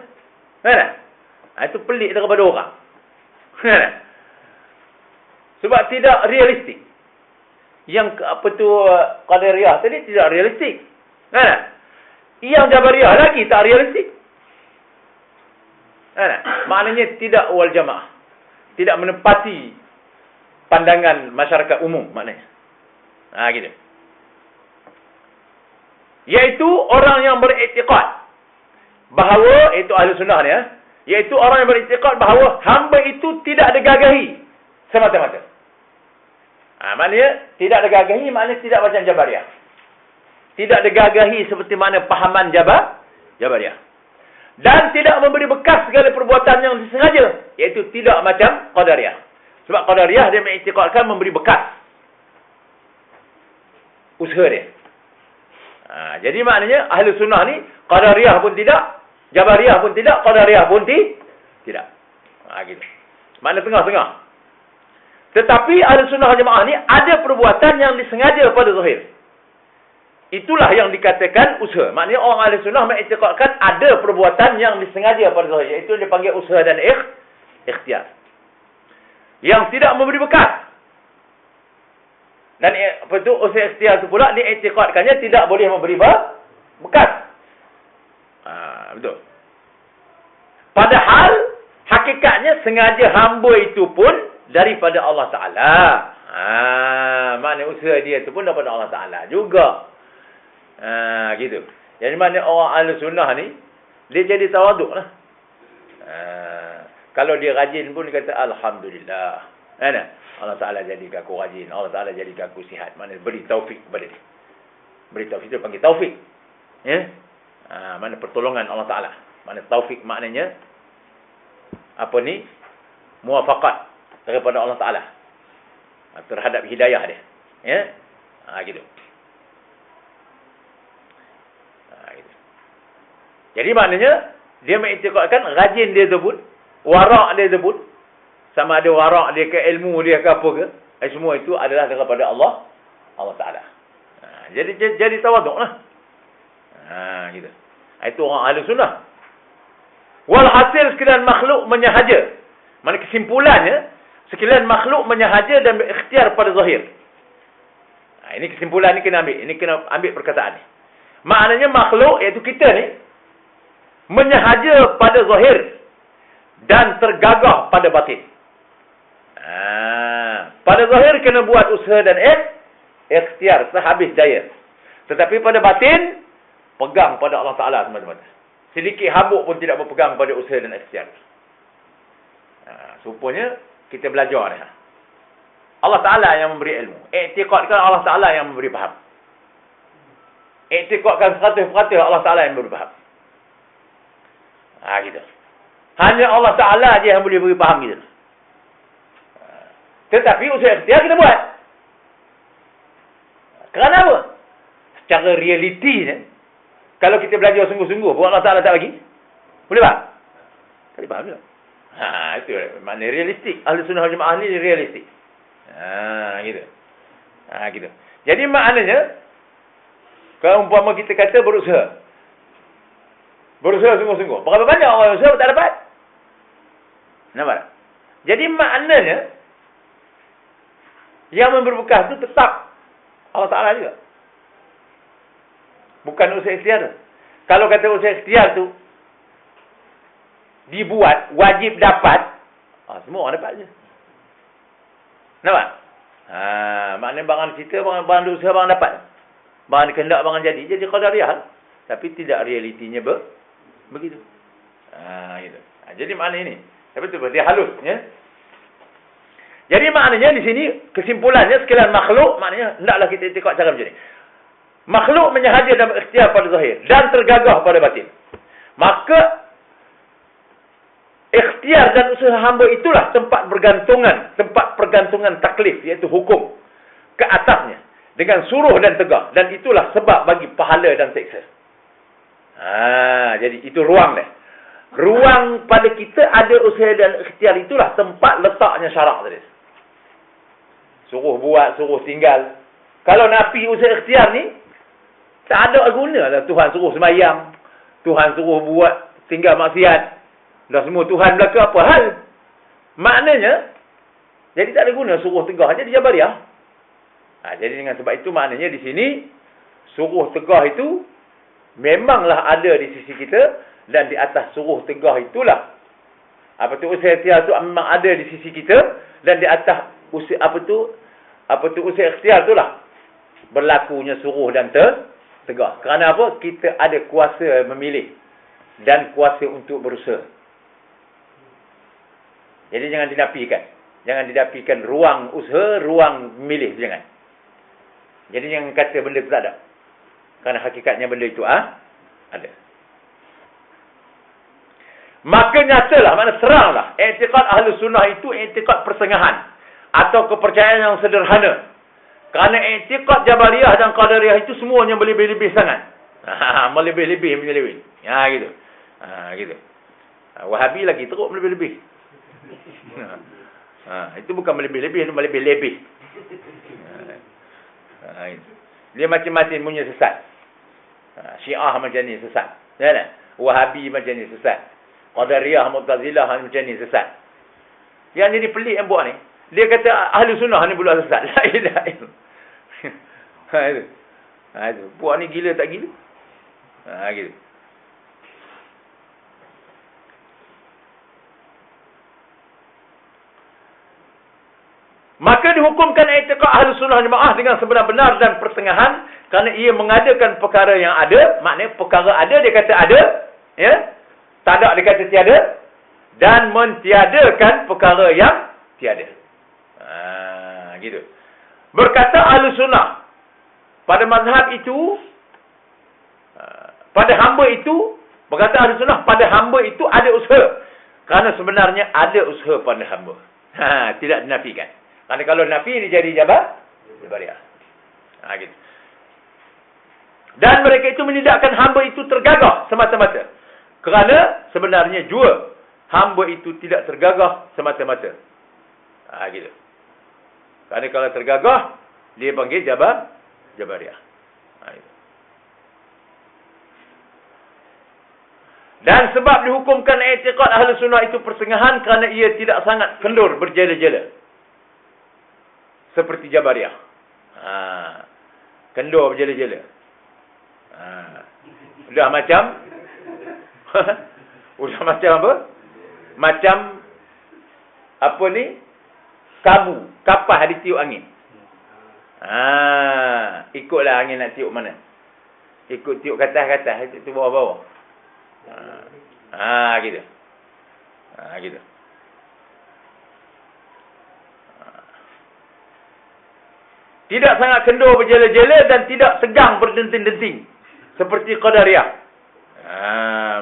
Itu pelik daripada orang. Sebab tidak realistik. Yang apa tu Qadariyah tadi tidak realistik. Yang Jabariyah lagi tak realistik. Maknanya tidak wal jamaah. Tidak menepati pandangan masyarakat umum maknanya. Gitu. Iaitu orang yang beriktikad bahawa, itu ahli sunnah ni ya, iaitu orang yang beriktikad bahawa hamba itu tidak ada gagahi semata-mata. Maknanya tidak ada gagahi, maknanya tidak macam Jabariyah. Tidak ada gagahi seperti mana pahaman Jabariyah. Dan tidak memberi bekas segala perbuatan yang disengaja, iaitu tidak macam Qadariyah. Sebab Qadariyah dia mengiktikadkan memberi bekas usaha dia. Jadi maknanya ahli sunnah ni Qadariyah pun tidak, Jabariyah pun tidak, Qadariyah pun tidak. Gitu. Makna tengah-tengah. Tetapi ahli sunnah jamaah ni ada perbuatan yang disengaja pada zahir. Itulah yang dikatakan usaha. Maknanya orang ahli sunnah mengiktikadkan ada perbuatan yang disengaja pada zahir. Itu dipanggil usaha dan ikhtiar. Yang tidak memberi bekas. Dan apa itu usaha ikhtiar itu pula diiktikadkannya tidak boleh memberi bekas. Betul. Padahal hakikatnya sengaja hamba itu pun daripada Allah Ta'ala. Maknanya usaha dia itu pun daripada Allah Ta'ala juga. Gitu. Jadi mana orang ahli sunnah ni, dia jadi tawaduk lah. Kalau dia rajin pun dia kata Alhamdulillah. Allah Ta'ala jadikan aku rajin. Allah Ta'ala jadikan aku sihat. Maknanya beri taufik kepada dia. Beri taufik itu panggil taufik. Ya? Maknanya pertolongan Allah Ta'ala. Maknanya taufik maknanya apa ni? Muwafaqat daripada Allah Ta'ala terhadap hidayah dia. Ya? Gitu. Gitu. Jadi maknanya dia mengiktikadkan rajin dia tu pun, warak dia tu pun, sama ada warak dia ke ilmu dia ke apa ke, semua itu adalah daripada Allah Ta'ala. Jadi tawaduk lah. Gitu. Itu orang ahli sunnah. Walhasil sekalian makhluk menyahaja. Mana kesimpulannya, sekalian makhluk menyahaja dan berikhtiar pada zahir. Ini kesimpulan ni kena ambil. Ini kena ambil perkataan ni. Maknanya makhluk, iaitu kita ni, menyahaja pada zahir dan tergagah pada batin. Pada zahir kena buat usaha dan ikhtiar sehabis daya. Tetapi pada batin, pegang pada Allah Ta'ala semata-mata. Sedikit habuk pun tidak berpegang pada usaha dan ikhtiar. Rupanya kita belajar ni. Allah Ta'ala yang memberi ilmu. I'tiqadkan Allah Ta'ala yang memberi faham. I'tiqadkan 100% Allah Ta'ala yang memberi faham. Gitu. Hanya Allah Ta'ala je yang boleh beri faham kita. Tetapi usaha ikhtiar kita buat. Kerana apa? Secara realiti ni, kalau kita belajar sungguh-sungguh, pun Allah Ta'ala tak bagi. Boleh tak? Tak boleh faham juga. Itu makna realistik. Ahli sunnah wal jamaah ni realistik. Gitu. Gitu. Jadi maknanya, kalau umpama kita kata berusaha. Berusaha sungguh-sungguh. Berapa banyak orang usaha tak dapat? Nampak tak? Jadi maknanya, yang memberi berkah tu tetap Allah Ta'ala juga. Bukan usaha ikhtiar tu. Kalau kata usaha ikhtiar tu dibuat, wajib dapat, semua orang dapat je. Nampak? Maknanya barang cerita, barang usaha, barang dapat. Barang kehendak, barang jadi. Jadi qadariyah. Tapi tidak realitinya begitu. Gitu. Jadi makna ini. Tapi tu dia halus. Ya? Jadi maknanya di sini, kesimpulannya sekalian makhluk, maknanya hendaklah kita iktikad cara macam ni. Makhluk menyahaja dalam ikhtiar pada zahir dan tergagah pada batin. Maka ikhtiar dan usaha hamba itulah tempat pergantungan taklif, iaitu hukum ke atasnya dengan suruh dan tegah, dan itulah sebab bagi pahala dan seksa. Jadi itu ruang dia. Ruang pada kita ada usaha dan ikhtiar, itulah tempat letaknya syarak tadi. Suruh buat, suruh tinggal. Kalau nafi usaha ikhtiar ni, tak ada guna lah. Tuhan suruh sembahyang, Tuhan suruh buat tinggal maksiat, dah semua Tuhan belaka, apa hal? Maknanya, jadi tak ada guna suruh tegah. Jadi Jabariyah. Jadi dengan sebab itu maknanya di sini, suruh tegah itu memanglah ada di sisi kita, dan di atas suruh tegah itulah, usaha ikhtiar tu memang ada di sisi kita, dan di atas usaha usaha ikhtiar itulah berlakunya suruh dan tegah. Kerana apa? Kita ada kuasa memilih dan kuasa untuk berusaha. Jadi jangan dinafikan. Jangan dinafikan ruang usaha, ruang memilih. Jangan. Jadi jangan kata benda itu tak ada. Kerana hakikatnya benda itu ada. Maka nyatalah, makna teranglah, i'tiqad ahli sunnah itu i'tiqad pertengahan atau kepercayaan yang sederhana. Kerana i'tiqad Jabariyah dan Qadariyah itu semuanya berlebih-lebih sangat. Melebih-lebih menyeleweng. Gitu. Gitu. Wahabi lagi teruk melebih-lebih. Itu bukan melebih-lebih, itu melebih-lebih. Dia macam-macam punya sesat. Syiah macam ni sesat. Wahabi macam ni sesat. Qadariyah, Mu'tazilah macam ni sesat. Yang jadi pelik yang buat ni, dia kata ahli sunnah ni pula sesat. La ilaha illallah. Itu. Buat ni gila tak gila? Gitu. Maka dihukumkan i'tiqad ahli sunnah jemaah dengan sebenar-benar dan pertengahan, kerana ia mengadakan perkara yang ada. Maknanya perkara ada, dia kata ada, ya. Tak ada, dia kata tiada, dan mentiadakan perkara yang tiada. Gitu. Berkata ahli sunnah, pada mazhab itu, pada hamba itu, berkata ahli sunnah, pada hamba itu ada usaha. Kerana sebenarnya ada usaha pada hamba. Tidak dinafikan. Kerana kalau nafi ini jadi Jabariyah. Gitu. Dan mereka itu menidakkan hamba itu tergagah semata-mata. Kerana sebenarnya jua hamba itu tidak tergagah semata-mata. Gitu. Kerana kalau tergagah, dia panggil Jabariyah. Gitu. Dan sebab dihukumkan i'tiqad ahli sunnah itu pertengahan, kerana ia tidak sangat kendur berjela-jela. Seperti Jabariyah. Kendur berjela-jela. Udah macam udah macam apa? Macam apa ni? Kapah ditiup angin. Ikutlah angin nak tiup mana. Ikut tiup ke atas, itu bawah-bawah. Gitu. Gitu. Tidak sangat kendur berjela-jela dan tidak tegang berdenting-denting. Seperti Qadariyah.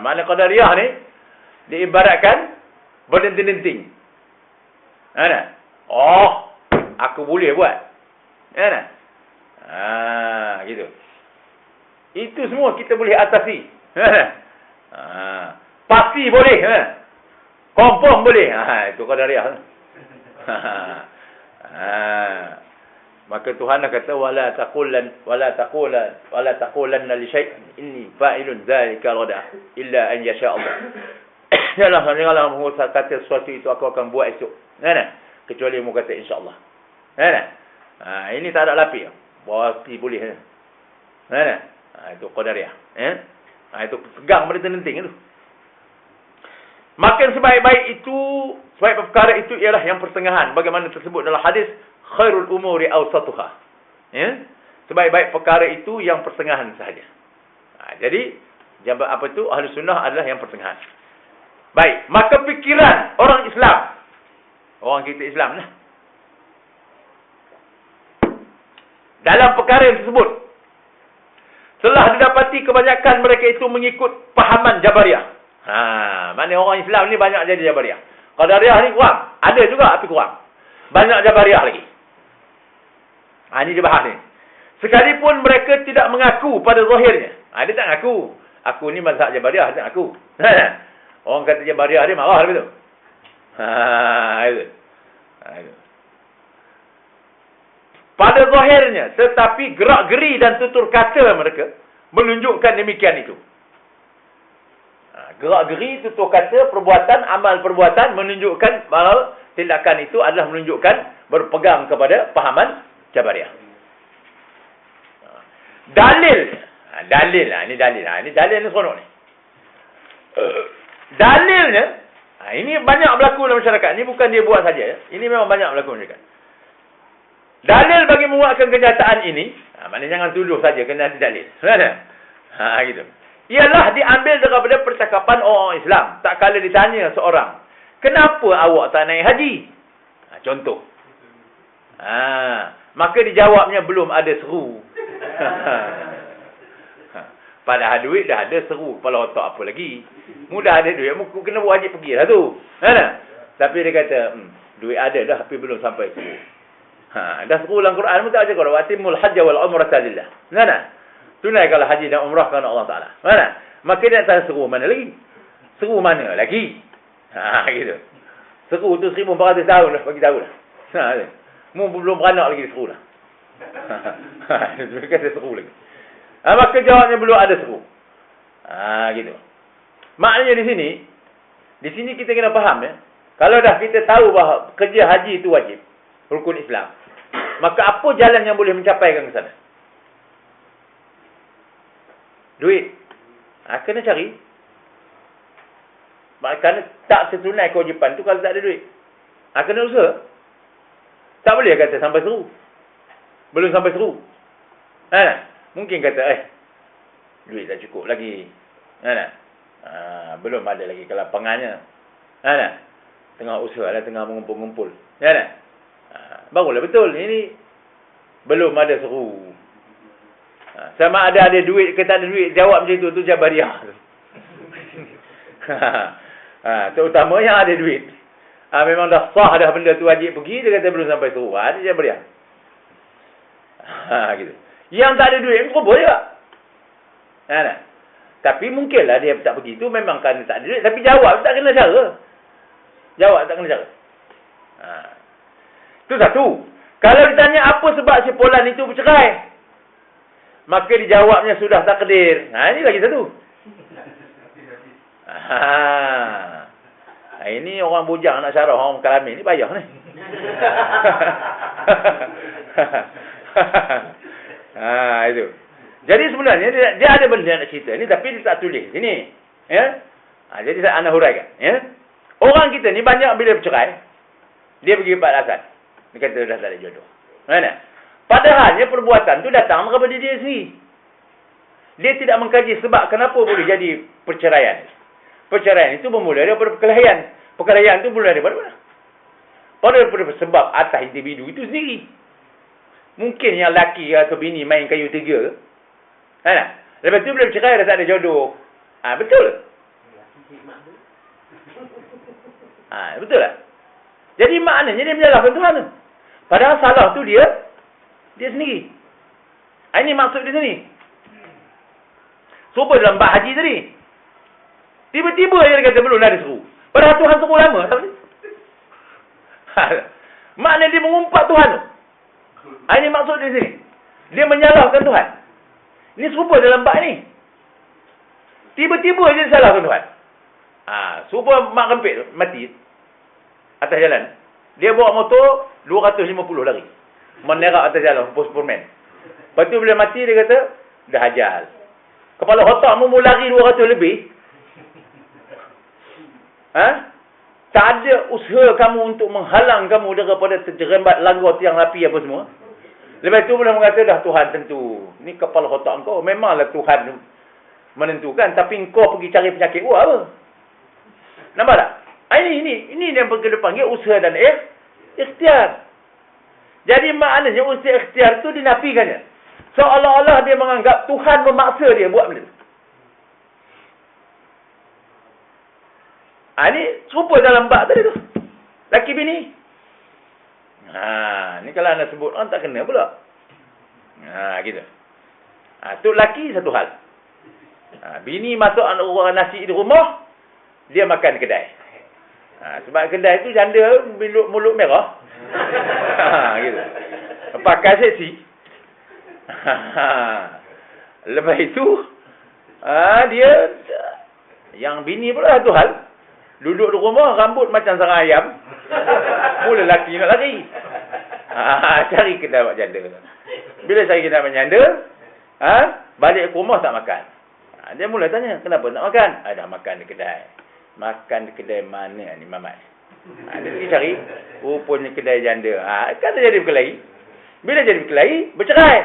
Makna Qadariyah ni, Diibaratkan berdenting-denting. Oh, aku boleh buat. Gitu. Itu semua kita boleh atasi. Pasti boleh. Confirm boleh. Itu qadariyah. Maka Tuhan kata wala taqulanna li syai'in inni fa'ilun dzalika ghadan illa an yasha Allah. Janganlah kamu kata sesuatu itu aku akan buat esok. Kecuali kamu kata insya-Allah. Ini tak ada lapi. Pasti boleh. Itu qadariyah. Itu pegang pada tenting itu. Makin sebaik-baik itu, sebaik perkara itu ialah yang pertengahan. Bagaimana tersebut dalam hadis, khairul umuri awsatuha. Sebaik-baik perkara itu yang pertengahan sahaja. Jadi, ahli sunnah adalah yang pertengahan. Baik, maka fikiran orang Islam. Orang kita Islam lah. Dalam perkara yang tersebut, telah didapati kebanyakan mereka itu mengikut pahaman Jabariyah. Maknanya orang Islam ni banyak jadi Jabariyah. Qadariyah ni kurang. Ada juga tapi kurang. Banyak Jabariyah lagi. Ini dia bahas ni. Sekalipun mereka tidak mengaku pada zahirnya. Dia tak mengaku. Aku ni mazhab Jabariyah, dia tak mengaku. Orang kata Jabariyah dia marah begitu. Itu. Pada zahirnya, tetapi gerak-geri dan tutur kata mereka menunjukkan demikian itu. Gerak-geri, tutur kata, perbuatan, amal perbuatan menunjukkan bahawa tindakan itu adalah menunjukkan berpegang kepada pahaman Jabariyah. Dalil. Ini dalil. Ini dalil ni seronok ni. Dalilnya, ini banyak berlaku dalam masyarakat. Ini bukan dia buat saja. Ini memang banyak berlaku dalam masyarakat. Dalil bagi menguatkan kenyataan ini, maknanya jangan tuduh saja kena ada dalil. Gitu. Ialah diambil daripada percakapan orang Islam. Tak kala ditanya seorang, kenapa awak tak naik haji? Contoh. Maka dijawabnya belum ada seru. Padahal duit dah ada, seru kepala otak apa lagi. Mudah ada duit, kena wajib pergi lah tu. Tapi dia kata, duit ada dah tapi belum sampai seru. Dah seru dalam Quran pun tak cakap, watimul hajja wal umrata lillah. Tunaikanlah haji dan umrah kerana Allah Ta'ala. Maka dia tak seru mana lagi? Seru mana lagi? Gitu. Seru tu 1400 tahun dah bagi tahu dah. Belum beranak lagi seru dah. Dia kata seru lagi. Maka jawabnya belum ada seru. Gitu. Maknanya di sini kita kena faham ya. Kalau dah kita tahu bahawa kerja haji itu wajib, rukun Islam, maka apa jalan yang boleh mencapaikan ke sana? Duit. Kena cari. Kerana tak tertunai kewajipan tu kalau tak ada duit. Kena usaha. Tak boleh kata sampai seru. Belum sampai seru. Mungkin kata, duit tak cukup lagi. Belum ada lagi kelapangannya. Tengah usaha lah, tengah mengumpul-ngumpul. Barulah betul. Ini belum ada seru. Sama ada duit ke tak ada duit, jawab macam tu Jabariyah. Terutama yang ada duit. Memang dah sah dah benda tu wajib pergi, dia kata belum sampai seru. Dia Jabariyah. Gitu. Yang tak ada duit, kubur juga. Tapi mungkinlah dia tak pergi tu memang kerana tak ada duit. Tapi jawab tak kena cara. Jawab tak kena cara. Itu satu. Kalau ditanya apa sebab si Polan itu bercerai, maka dijawabnya sudah takdir. Ini lagi satu. Ini orang bujang nak syarah orang kalamin ni payah ni. Itu. Jadi sebenarnya dia ada benda nak cerita ni tapi dia tak tulis sini. Ya. Jadi saya ana huraikan, ya. Orang kita ni banyak bila bercerai, dia pergi empat alasan. Dia kata dah tak ada jodoh. Mana? Padahalnya perbuatan tu datang daripada dia sendiri. Dia tidak mengkaji sebab kenapa boleh jadi perceraian. Perceraian itu bermula daripada perkelahian. Perkelahian itu bermula daripada mana? Daripada sebab atas individu itu sendiri. Mungkin yang laki atau bini main kayu tiga. Lepas tu bila bercerai dah tak ada jodoh. Betul. Betul tak? Jadi maknanya dia menyalahkan Tuhan tu. Padahal salah tu dia sendiri. Ini maksud di sini. Serupa dalam bab haji tadi. Tiba-tiba dia kata belum dah disuruh. Padahal Tuhan suruh lama. Tak boleh. Maknanya dia mengumpat Tuhan tu. Ini maksud di sini. Dia menyalahkan Tuhan. Ini serupa dalam bab ni. Tiba-tiba dia salahkan Tuhan. Serupa mak kempit tu, mati atas jalan. Dia bawa motor 250 lari. Menerak atas jalan, Superman. Lepas tu bila mati dia kata, dah ajal. Kepala otakmu mau lari 200 lebih. Tak ada usaha kamu untuk menghalang kamu daripada terjerembat langgar tiang api apa semua. Lepas tu boleh mengata dah Tuhan tentu. Ni kepala otak kau. Memanglah Tuhan menentukan. Tapi kau pergi cari penyakit apa? Nampak tak? Ini yang berkena panggil usaha dan ikhtiar. Jadi maknanya usaha ikhtiar tu dinafikannya. Seolah-olah dia menganggap Tuhan memaksa dia buat benda tu. Ini serupa dalam bab tadi tu. Laki bini. Ni kalau anda sebut orang tak kena pula. Gitu. Tu laki satu hal. Bini masuk orang nasi di rumah, dia makan kedai. Sebab kedai tu janda mulut merah. Gitu. Pakai seksi. Lepas itu dia yang bini pula satu hal. Duduk di rumah rambut macam sarang ayam. Mula laki nak lari. Cari kedai buat janda. Bila cari kedai buat janda, balik ke rumah tak makan. Dia mula tanya, kenapa tak makan? Dah makan di kedai. Makan di kedai mana ni Mamat? Dia pergi cari, rupanya kedai janda. Kata jadi berkelahi. Bila jadi berkelahi, bercerai.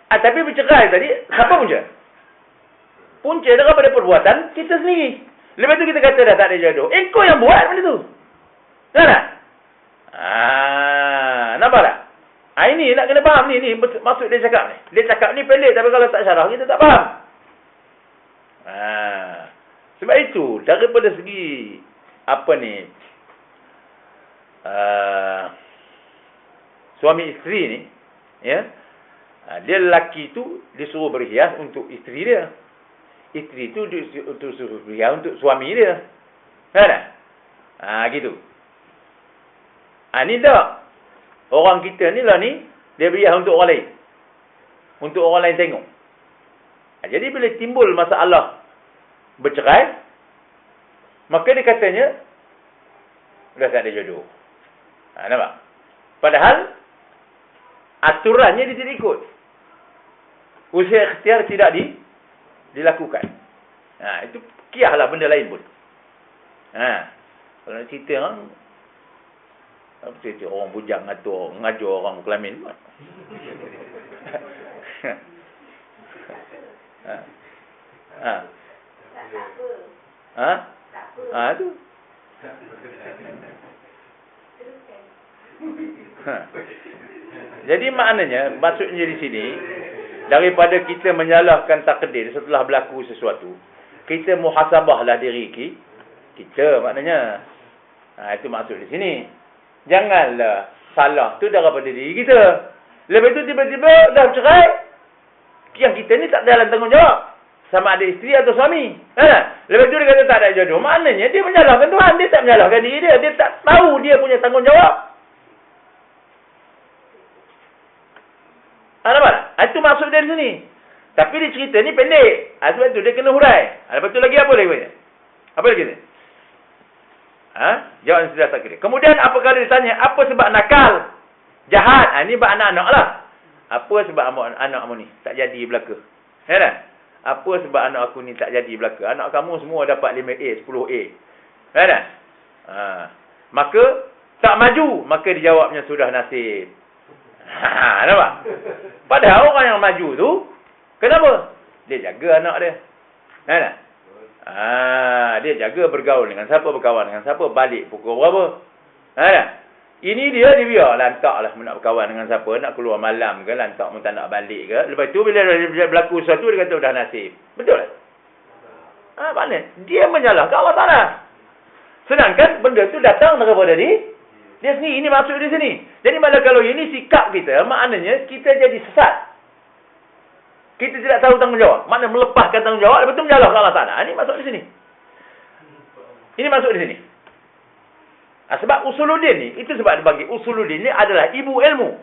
Tapi bercerai tadi, siapa punca? Punca daripada perbuatan kita sendiri. Lepas tu kita kata dah tak ada jodoh. Kau yang buat benda tu. Tak? Nampak tak? Ini nak kena faham ni maksud dia cakap ni. Dia cakap ni pendek tapi kalau tak syarah kita tak faham. Sebab itu daripada segi apa ni suami isteri ni ya, dia lelaki tu disuruh berhias untuk isteri dia. Isteri tu disuruh berhias untuk suami dia. Kan? Gitu. Ni tak. Orang kita ni lah ni, dia berhias untuk orang lain. Untuk orang lain tengok. Jadi bila timbul masalah bercerai, maka dia katanya, dah tak ada jodoh. Nampak? Padahal, aturannya dia tidak ikut. Usaha ikhtiar tidak dilakukan. Itu kiahlah benda lain pun. Kalau nak cerita orang, apa cerita orang bujang ngajar orang kelamin buat. Tu. Jadi maknanya, maksudnya di sini, daripada kita menyalahkan takdir setelah berlaku sesuatu, kita muhasabahlah diri kita maknanya. Itu maksud di sini. Janganlah salah tu daripada diri kita. Lepas tu tiba-tiba dah bercerai, yang kita ni tak dalam tanggungjawab. Sama ada isteri atau suami. Lepas tu dia kata tak ada jodoh. Maknanya dia menyalahkan Tuhan. Dia tak menyalahkan diri dia. Dia tak tahu dia punya tanggungjawab. Nampak? Itu maksud dia di sini. Tapi dia cerita ni pendek. Sebab tu dia kena hurai. Lepas tu lagi apa lagi banyak? Apa lagi ni? Jawapan sudah tak kira. Kemudian apakah dia ditanya? Apa sebab nakal? Jahat. Ini bab anak-anak lah. Apa sebab anak-anak ni tak jadi belaka? Apa sebab anak aku ni tak jadi belaka? Anak kamu semua dapat 5A, 10A. Maka tak maju. Maka dijawabnya sudah nasib. Nampak? Padahal orang yang maju tu, kenapa? Dia jaga anak dia. Dia jaga bergaul dengan siapa, berkawan dengan siapa, balik pukul berapa. Ini dia biar lantaklah nak berkawan dengan siapa, nak keluar malam ke, lantak pun tak nak balik ke. Lepas tu bila berlaku sesuatu, dia kata dah nasib. Betul tak? Mana? Dia menyalahkan Allah Ta'ala. Sedangkan benda tu datang daripada dia sendiri. Ini maksud di sini. Jadi mana kalau ini sikap kita, maknanya kita jadi sesat. Kita tidak tahu tanggungjawab. Mana melepaskan tanggungjawab, lepas tu menyalahkan Allah Ta'ala. Ini maksud di sini. Ini maksud di sini. Sebab usuluddin ni, itu sebab dibagi usuluddin ni adalah ibu ilmu.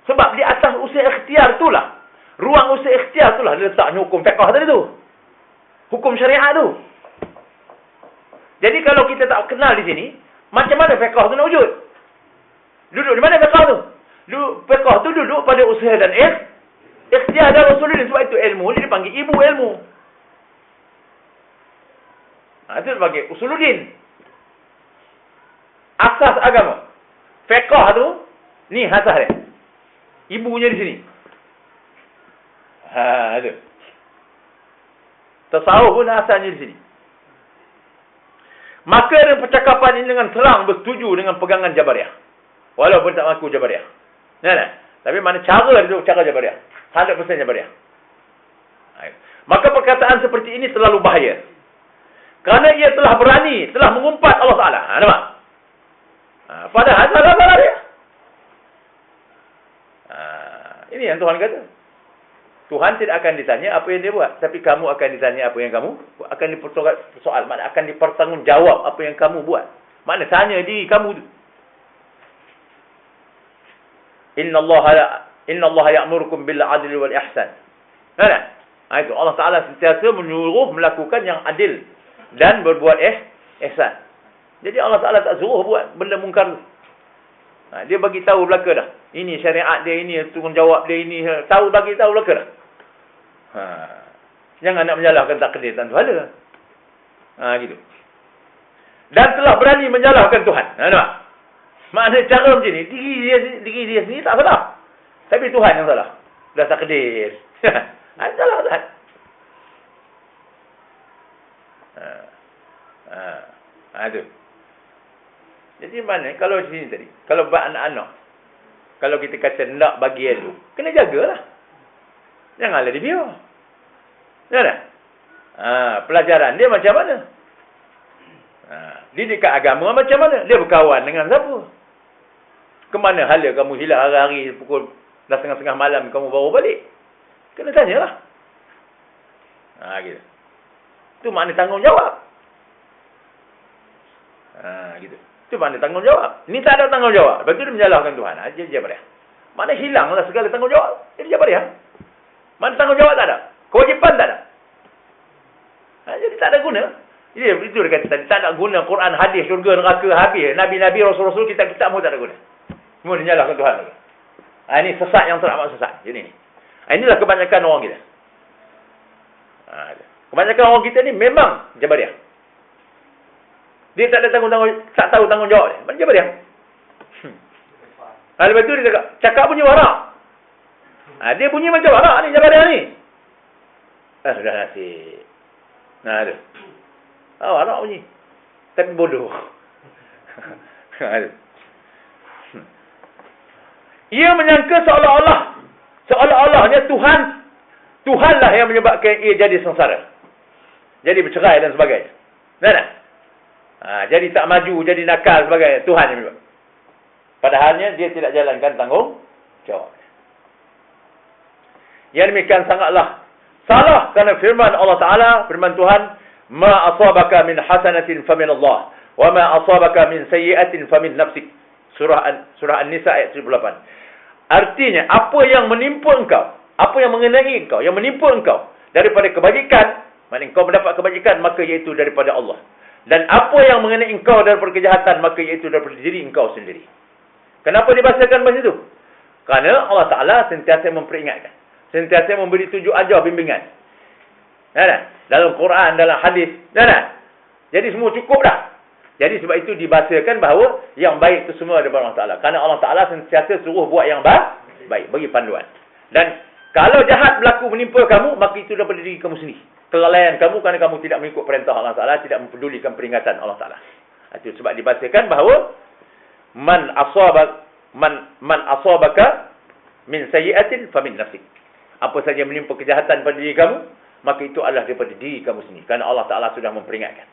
Sebab di atas usaha ikhtiar itulah, ruang usaha ikhtiar itulah letaknya hukum fiqh tadi tu. Hukum syariat tu. Jadi kalau kita tak kenal di sini, macam mana fiqh tu nak wujud? Duduk di mana fiqh tu? Fiqh tu duduk pada usaha dan ikhtiar dan usuluddin. Sebab itu ilmu ni dipanggil ibu ilmu. Itu sebagai usuluddin. Asas agama. Fiqh tu, ni asas dia. Ibunya di sini. Itu. Tasawuf pun asalnya di sini. Maka dengan percakapan ini dengan terang bersetuju dengan pegangan Jabariyah. Walaupun tak mengaku Jabariyah. Tapi mana cara dia cara Jabariyah. 100% Jabariyah. Maka perkataan seperti ini terlalu bahaya. Kerana ia telah berani, telah mengumpat Allah Ta'ala. Nampak? Padahal salah dia. Ini yang Tuhan kata. Tuhan tidak akan ditanya apa yang dia buat. Tapi kamu akan ditanya apa yang kamu buat. Akan dipersoal. Maknanya akan dipertanggungjawab apa yang kamu buat. Maknanya tanya diri kamu tu. Inna Allah ya'murukum bil adli wal ihsan. Itu Allah Ta'ala sentiasa menyuruh melakukan yang adil dan berbuat ihsan. Jadi Allah Ta'ala tak suruh buat benda mungkar tu. Dia bagi tahu belaka dah. Ini syariat dia, ini tanggungjawab dia, ini tahu bagi tahu belaka dah. Jangan nak menyalahkan takdir dan Tuhan. Gitu. Dan telah berani menyalahkan Tuhan. Nampak? Maknanya cara macam ni, diri dia sendiri tak salah. Tapi Tuhan yang salah. Dah takdir. Salah Tuhan. Itu. Jadi mana kalau di sini tadi, kalau buat anak-anak, kalau kita kata nak bagi elok, kena jagalah. Janganlah dibiar. Jangan. Pelajaran dia macam mana? Didikan agama macam mana? Dia berkawan dengan siapa? Kemana hala kamu hilang hari-hari pukul dah tengah-tengah malam kamu baru balik? Kena tanyalah. Gitu. Itu makna tanggungjawab. Gitu. Itu mana tanggungjawab. Ini tak ada tanggungjawab. Lepas itu dia menyalahkan Tuhan. Dia Jabariyah. Mana hilanglah segala tanggungjawab. Dia Jabariyah. Mana tanggungjawab tak ada. Kewajipan tak ada. Jadi tak ada guna. Itu dia kata tadi. Tak ada guna Quran, hadis, syurga, neraka, habis. Nabi-Nabi, Rasul-Rasul, kitab-kitab pun tak ada guna. Semua dia menyalahkan Tuhan lagi. Ini sesat yang teramat sesat. Jadi ni. Inilah kebanyakan orang kita. Kebanyakan orang kita ni memang Jabariyah. Dia tak ada tak tahu tanggungjawab dia. Macam apa dia? Lepas tu dia cakap bunyi warak. Dia bunyi macam warak ni, Jabariyah ni. Dah nasib. Ada. Warak bunyi. Tapi bodoh. Ia menyangka seolah-olahnya Tuhanlah yang menyebabkan ia jadi sengsara. Jadi bercerai dan sebagainya. Jadi tak maju, jadi nakal sebagainya. Tuhan yang menyebabkan. Padahalnya dia tidak jalankan tanggungjawab. Yang demikian sangatlah salah kerana firman Allah Ta'ala, firman Tuhan, ma asabaka min hasanatin famin Allah, wa ma asabaka min sayyi'atin famin nafsik. Surah An-Nisa ayat 78. Artinya, apa yang menimpa engkau, apa yang mengenai engkau, yang menimpa engkau daripada kebajikan, maknanya engkau mendapat kebajikan, maka iaitu daripada Allah. Dan apa yang mengenai engkau daripada kejahatan, maka iaitu daripada diri engkau sendiri. Kenapa dibahasakan bahasa itu? Kerana Allah Ta'ala sentiasa memperingatkan. Sentiasa memberi tunjuk ajar bimbingan. Dalam Quran, dalam hadis. Jadi semua cukup dah. Jadi sebab itu dibahasakan bahawa yang baik itu semua daripada Allah Ta'ala. Kerana Allah Ta'ala sentiasa suruh buat yang baik. Bagi panduan. Dan kalau jahat berlaku menimpa kamu, maka itu daripada diri kamu sendiri. Kelalaian kamu kerana kamu tidak mengikut perintah Allah Ta'ala, tidak mempedulikan peringatan Allah Ta'ala. Itu sebab dibahasakan bahawa man asabaka min sayyi'atin famin nafsik. Apa saja menimpa kejahatan pada diri kamu, maka itu adalah daripada diri kamu sendiri. Kerana Allah Ta'ala sudah memperingatkan.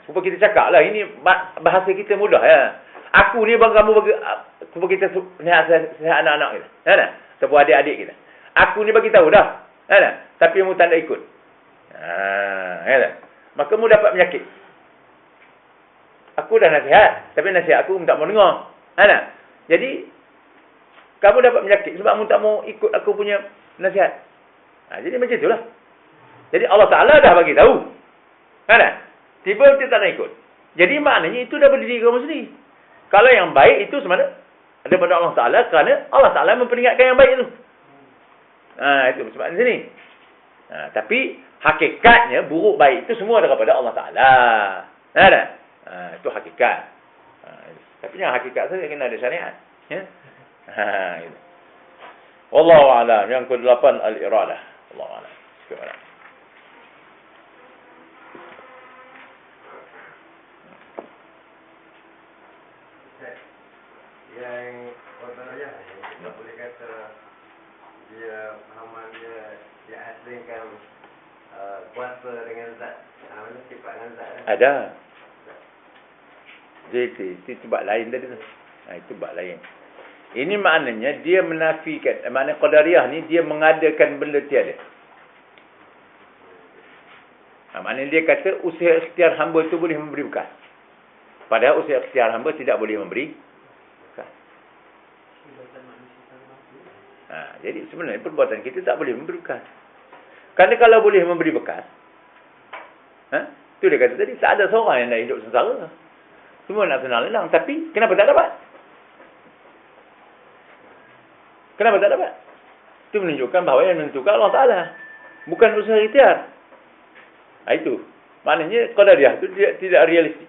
Supaya kita cakap lah. Ini bahasa kita mudah ya. Aku ni bang kamu bagi, supaya kita sihat anak-anak kita. Kan? Ataupun adik-adik kita. Aku ni bagi tahu dah. Kan? Tapi kamu tak nak ikut. Kan? Maka kamu dapat penyakit. Aku dah nasihat. Tapi nasihat aku tak mau dengar. Kan? Jadi, kamu dapat penyakit sebab kamu tak mau ikut aku punya nasihat. Jadi macam itulah. Jadi Allah Ta'ala dah bagi tahu. Kan? Tiba dia tak nak ikut. Jadi maknanya itu dah berdiri kamu sendiri. Kalau yang baik itu sebenarnya daripada Allah Ta'ala kerana Allah Ta'ala memperingatkan yang baik itu. Itu sebab di sini. Tapi hakikatnya buruk baik itu semua daripada Allah Ta'ala. Itu hakikat. Tapi yang hakikat saja kena ada syariat. Ya. Gitu. Wallahu a'lam. Yang ke-8 al-iradah. Wallahu a'lam. Sekarang. Yang orang raya tak boleh kata dia pahaman dia asingkan kuasa dengan zat. Mana sifat dengan zat? Ada. Jadi itu bab lain tadi tu. Itu bab lain. Ini maknanya dia menafikan, makna qadariyah ni dia mengadakan benda tiada. Maknanya dia kata usaha ikhtiar hamba tu boleh memberi bekas. Padahal usaha ikhtiar hamba tidak boleh memberi bekas. Jadi sebenarnya perbuatan kita tak boleh memberi bekas. Kerana kalau boleh memberi bekas, tu dia kata tadi, tak ada seorang yang nak hidup sengsara. Semua nak senang lelang. Tapi kenapa tak dapat? Kenapa tak dapat? Itu menunjukkan bahawa yang menentukan Allah Ta'ala. Bukan usaha ikhtiar. Itu. Maknanya qadariyah itu tidak realistik.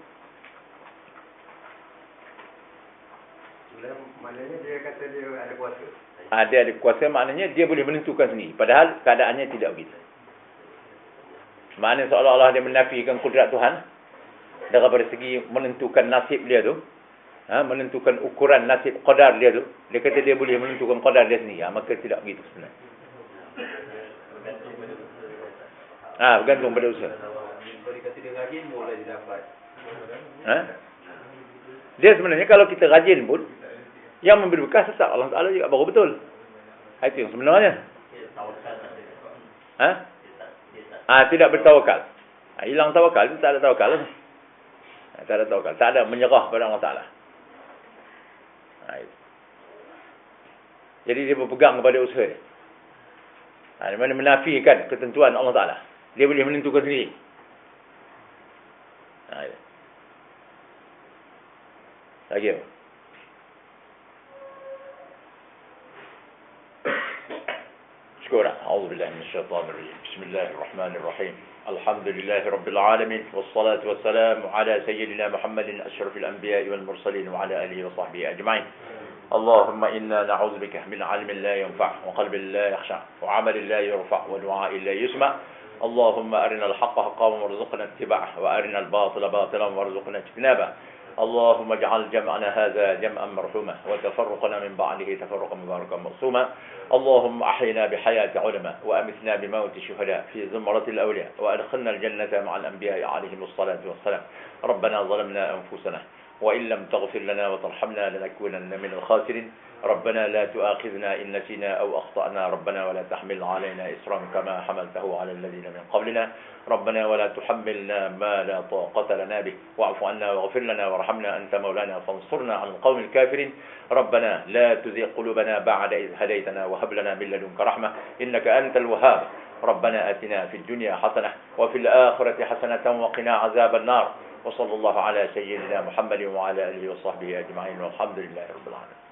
Maknanya dia kata dia ada kuasa. Dia ada kuasa, maknanya dia boleh menentukan sendiri. Padahal keadaannya tidak begitu. Maknanya seolah-olah dia menafikan kudrat Tuhan. Daripada segi menentukan nasib dia tu. Menentukan ukuran nasib qadar dia tu. Dia kata dia boleh menentukan qadar dia sendiri. Maka tidak begitu sebenarnya. Bergantung pada usaha. Kalau dia kata dia rajin, boleh dia dapat. Dia sebenarnya kalau kita rajin pun, yang memberi bekas tetap Allah Ta'ala juga baru betul. Itu yang sebenarnya. Tidak bertawakal. Hilang tawakal itu tak ada tawakal. Tak ada tawakal. Tak ada menyerah pada Allah Ta'ala. Jadi dia berpegang kepada usaha dia. Di mana menafikan ketentuan Allah Ta'ala. Dia boleh menentukan sendiri. Lagi apa? Syukur. A'udzubillahi minasyaitanir rajim. Bismillahirrahmanirrahim. Alhamdulillahi rabbil alamin wassalatu wassalamu ala sayyidina Muhammadin asyrafil anbiya'i wal mursalin wa ala alihi wa sahbihi ajma'in. Allahumma inna na'udzubika min 'ilmin la yanfa' wa qalbin la yakhsha' wa 'amalin la yurfa' wa du'a'in la yusma'. Allahumma arinal haqqa haqqan warzuqna ittiba'ah wa arinal batila batilan warzuqna ijtinabah. اللهم اجعل جمعنا هذا جمعا مرحوما وتفرقنا من بعده تفرقا مباركا مقسوما اللهم احينا بحياة علماء وامتنا بموت شهداء في زمرة الاولياء وادخلنا الجنة مع الانبياء عليهم الصلاة والسلام ربنا ظلمنا انفسنا وان لم تغفر لنا وترحمنا لنكونن من الخاسرين ربنا لا تؤاخذنا ان نسينا او اخطأنا ربنا ولا تحمل علينا اصرا كما حملته على الذين من قبلنا ربنا ولا تحملنا ما لا طاقة لنا به واعف عنا واغفر لنا وارحمنا أنت مولانا فانصرنا على القوم الكافرين ربنا لا تزغ قلوبنا بعد إذ هديتنا وهب لنا من لدنك رحمة إنك أنت الوهاب ربنا آتنا في الدنيا حسنة وفي الآخرة حسنة وقنا عذاب النار وصلى الله على سيدنا محمد وعلى آله وصحبه أجمعين والحمد لله رب العالمين.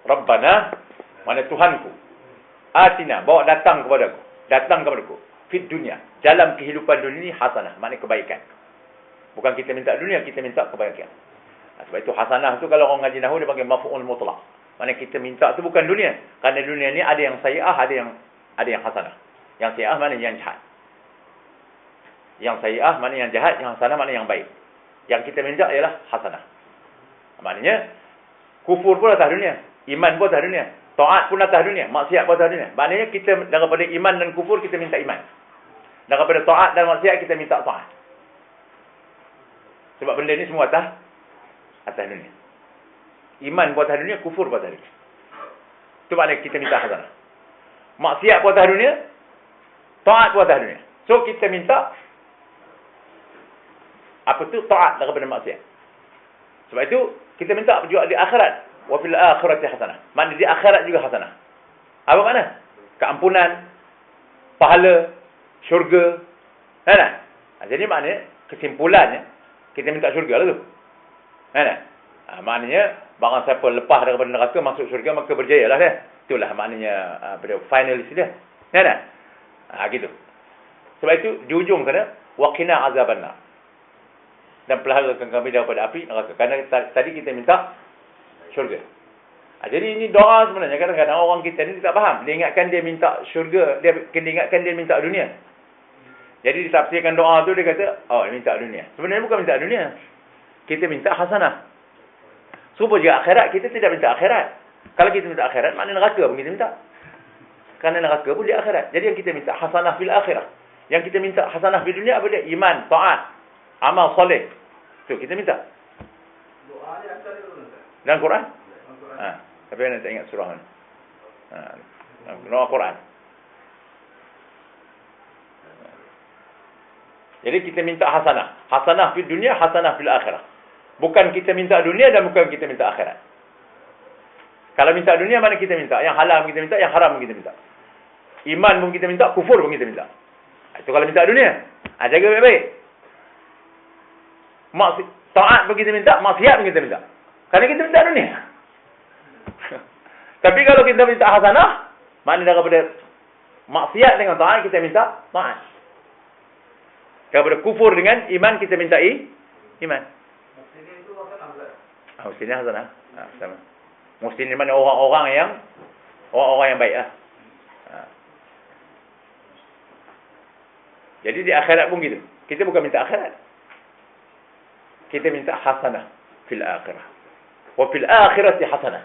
Rabbana, mana Tuhanku. Atina, bawa datang kepadaku. Datang kepadaku. Fit dunia. Dalam kehidupan dunia ini hasanah. Maknanya kebaikan. Bukan kita minta dunia, kita minta kebaikan. Sebab itu hasanah tu kalau orang ngaji nahu dia panggil maf'ul mutlaq. Maknanya kita minta tu bukan dunia. Kerana dunia ni ada yang sayyi'ah, ada yang hasanah. Yang sayyi'ah mana yang jahat. Yang sayyi'ah mana yang jahat, yang hasanah mana yang baik. Yang kita minta ialah hasanah. Maknanya kufur pun atas dunia. Iman pun atas dunia. Taat pun atas dunia, maksiat pun atas dunia. Maknanya kita daripada iman dan kufur kita minta iman. Daripada taat dan maksiat kita minta taat. Sebab benda ni semua atas dunia. Iman pun atas dunia, kufur pun atas dunia. Itu maknanya kita minta hasanah. Maksiat pun atas dunia, taat pun atas dunia. So kita minta apa tu? Taat daripada maksiat. Sebab itu kita minta juga di akhirat. Wa fil akhirati hasanah. Maknanya di akhirat juga hasanah. Apa makna? Keampunan, pahala, syurga. Kan? Jadi maknanya kesimpulannya kita minta syurga lah tu. Kan? Maknanya barang siapa lepas daripada neraka masuk syurga maka berjaya lah dia. Itulah maknanya pada finalis dia. Kan? Gitu. Sebab itu di ujung sana waqina azabannar. Dan peliharakan kami daripada api neraka. Kerana tadi kita minta syurga. Jadi ini doa sebenarnya. Kadang-kadang orang kita ni tak faham. Dia ingatkan dia minta syurga. Dia ingatkan dia minta dunia. Jadi ditafsirkan doa tu dia kata, oh dia minta dunia. Sebenarnya bukan minta dunia. Kita minta hasanah. Serupa juga akhirat. Kita tidak minta akhirat. Kalau kita minta akhirat, maknanya neraka pun kita minta. Kerana neraka pun di akhirat. Jadi yang kita minta hasanah fil akhirah. Yang kita minta hasanah fil dunia apa dia? Iman, taat, amal soleh. Tu kita minta. Doa ni asal dia dulu. Dalam Quran? Tapi anda tak ingat surah mana? Doa Quran. Jadi kita minta hasanah. Hasanah fil dunia, hasanah fil akhirah. Bukan kita minta dunia dan bukan kita minta akhirat. Kalau minta dunia mana kita minta? Yang halal kita minta, yang haram kita minta. Iman pun kita minta, kufur pun kita minta. Itu kalau minta dunia. Jaga baik-baik. Taat pun kita minta, maksiat pun kita minta. Kerana kita minta dunia. Tapi kalau kita minta hasanah, maknanya daripada maksiat dengan taat kita minta taat. Daripada kufur dengan iman kita minta iman. Maksudnya itu hasanah Ustaz. Maksudnya hasanah. Sama. Muslim ni mana orang-orang yang baik lah. Jadi di akhirat pun gitu. Kita bukan minta akhirat. Kita minta hasanah fil akhirah. Wa fil akhirati hasanah.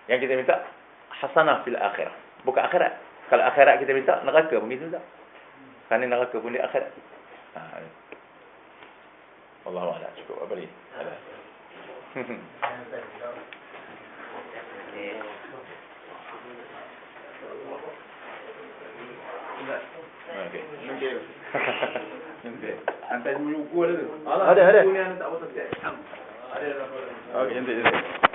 Yang kita minta hasanah fil akhirah. Bukan akhirat. Kalau akhirat kita minta, neraka pun kita minta. Kerana neraka pun di akhirat. Allahu a'lam. Cukup apa ni? Okey. Hantar buku ada tu? Ada. Buku ni anda tak potong sikit. Ada. Okey, nanti.